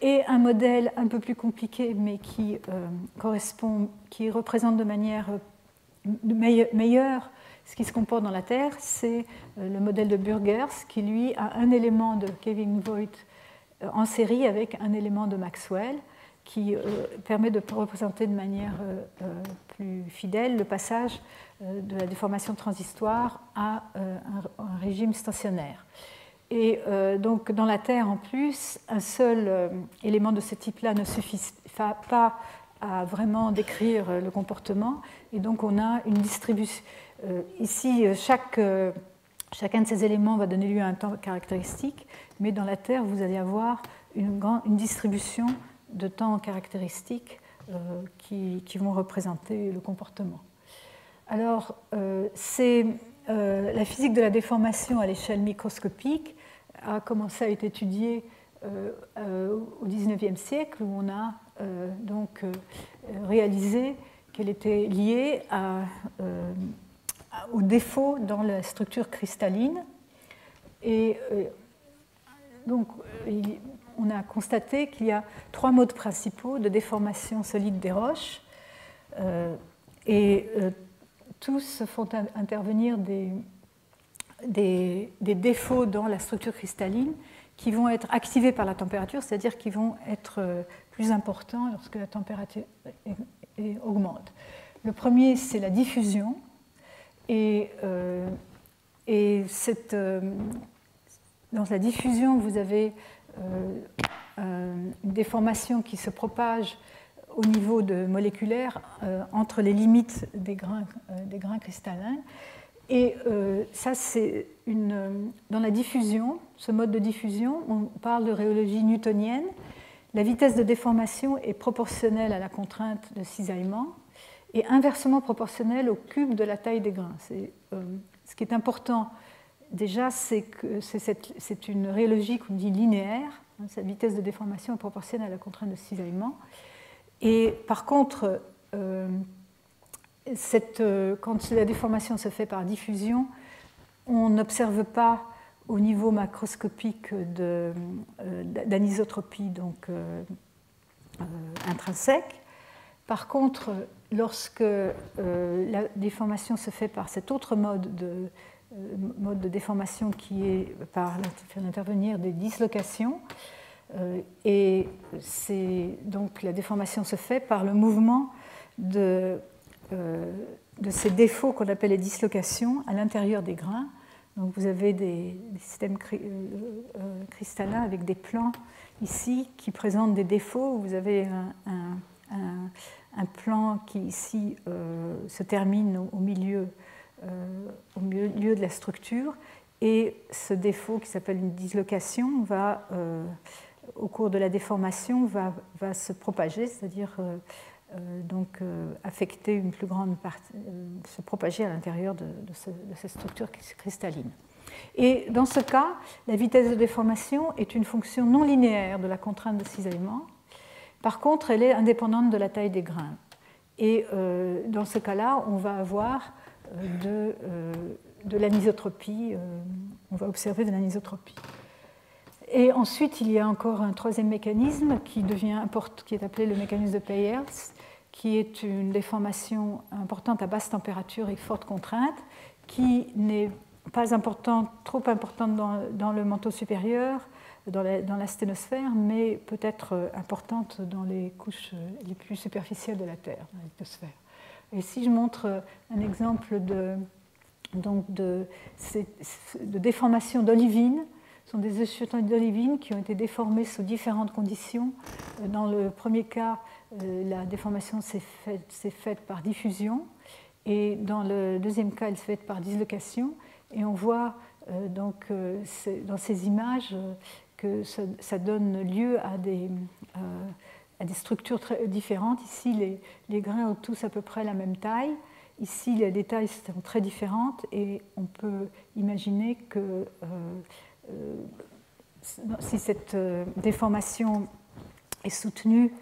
S1: et un modèle un peu plus compliqué, mais qui représente de manière meilleure ce qui se comporte dans la Terre, c'est le modèle de Burgers qui, lui, a un élément de Kevin Voigt en série avec un élément de Maxwell qui permet de représenter de manière plus fidèle le passage de la déformation transistoire à un régime stationnaire. Et donc dans la Terre, en plus, un seul élément de ce type-là ne suffit pas à vraiment décrire le comportement. Et donc on a une distribution. Ici, chacun de ces éléments va donner lieu à un temps caractéristique, mais dans la Terre, vous allez avoir une distribution de temps caractéristiques qui vont représenter le comportement. Alors, la physique de la déformation à l'échelle microscopique a commencé à être étudiée au XIXe siècle, où on a donc réalisé qu'elle était liée aux défauts dans la structure cristalline. Et donc, on a constaté qu'il y a 3 modes principaux de déformation solide des roches. Tous font intervenir des défauts dans la structure cristalline qui vont être activés par la température, c'est-à-dire qui vont être plus importants lorsque la température augmente. Le premier, c'est la diffusion. Dans la diffusion, vous avez une déformation qui se propage au niveau moléculaire entre les limites des grains cristallins. Et ça, c'est dans la diffusion, ce mode de diffusion, on parle de rhéologie newtonienne. La vitesse de déformation est proportionnelle à la contrainte de cisaillement et inversement proportionnelle au cube de la taille des grains. Ce qui est important, déjà, c'est que c'est une rhéologie qu'on dit linéaire. Cette vitesse de déformation est proportionnelle à la contrainte de cisaillement. Et par contre, quand la déformation se fait par diffusion, on n'observe pas au niveau macroscopique d'anisotropie donc intrinsèque. Par contre, lorsque la déformation se fait par cet autre mode de déformation qui est par l'intervenir des dislocations, et donc la déformation se fait par le mouvement de ces défauts qu'on appelle les dislocations à l'intérieur des grains. Donc vous avez des systèmes cristallins avec des plans ici qui présentent des défauts. Vous avez un plan qui ici se termine au milieu de la structure, et ce défaut qui s'appelle une dislocation va, au cours de la déformation, va se propager, c'est-à-dire affecter une plus grande partie, se propager à l'intérieur de cette structure cristalline. Et dans ce cas, la vitesse de déformation est une fonction non linéaire de la contrainte de cisaillement. Par contre, elle est indépendante de la taille des grains. Et dans ce cas-là, on va avoir de l'anisotropie, on va observer de l'anisotropie. Et ensuite, il y a encore un troisième mécanisme qui est appelé le mécanisme de Peyers, qui est une déformation importante à basse température et forte contrainte, qui n'est pas trop importante dans le manteau supérieur, dans la sténosphère, mais peut-être importante dans les couches les plus superficielles de la Terre, dans la lithosphère. Et si je montre un exemple de déformation d'olivine, ce sont des échantillons d'olivine qui ont été déformés sous différentes conditions. Dans le premier cas, la déformation s'est faite par diffusion, et dans le deuxième cas, elle s'est faite par dislocation. Et on voit dans ces images que ça donne lieu à des structures très différentes. Ici, les grains ont tous à peu près la même taille. Ici, les tailles sont très différentes, et on peut imaginer que si cette déformation est soutenue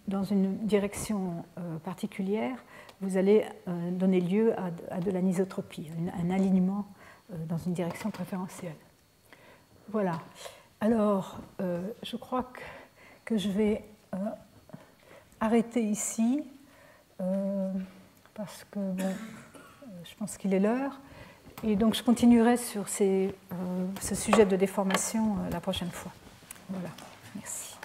S1: dans une direction particulière, vous allez donner lieu à de l'anisotropie, un alignement dans une direction préférentielle. Voilà. Alors, je crois que je vais arrêter ici, parce que, bon, je pense qu'il est l'heure. Et donc, je continuerai sur ce sujet de déformation la prochaine fois. Voilà, merci.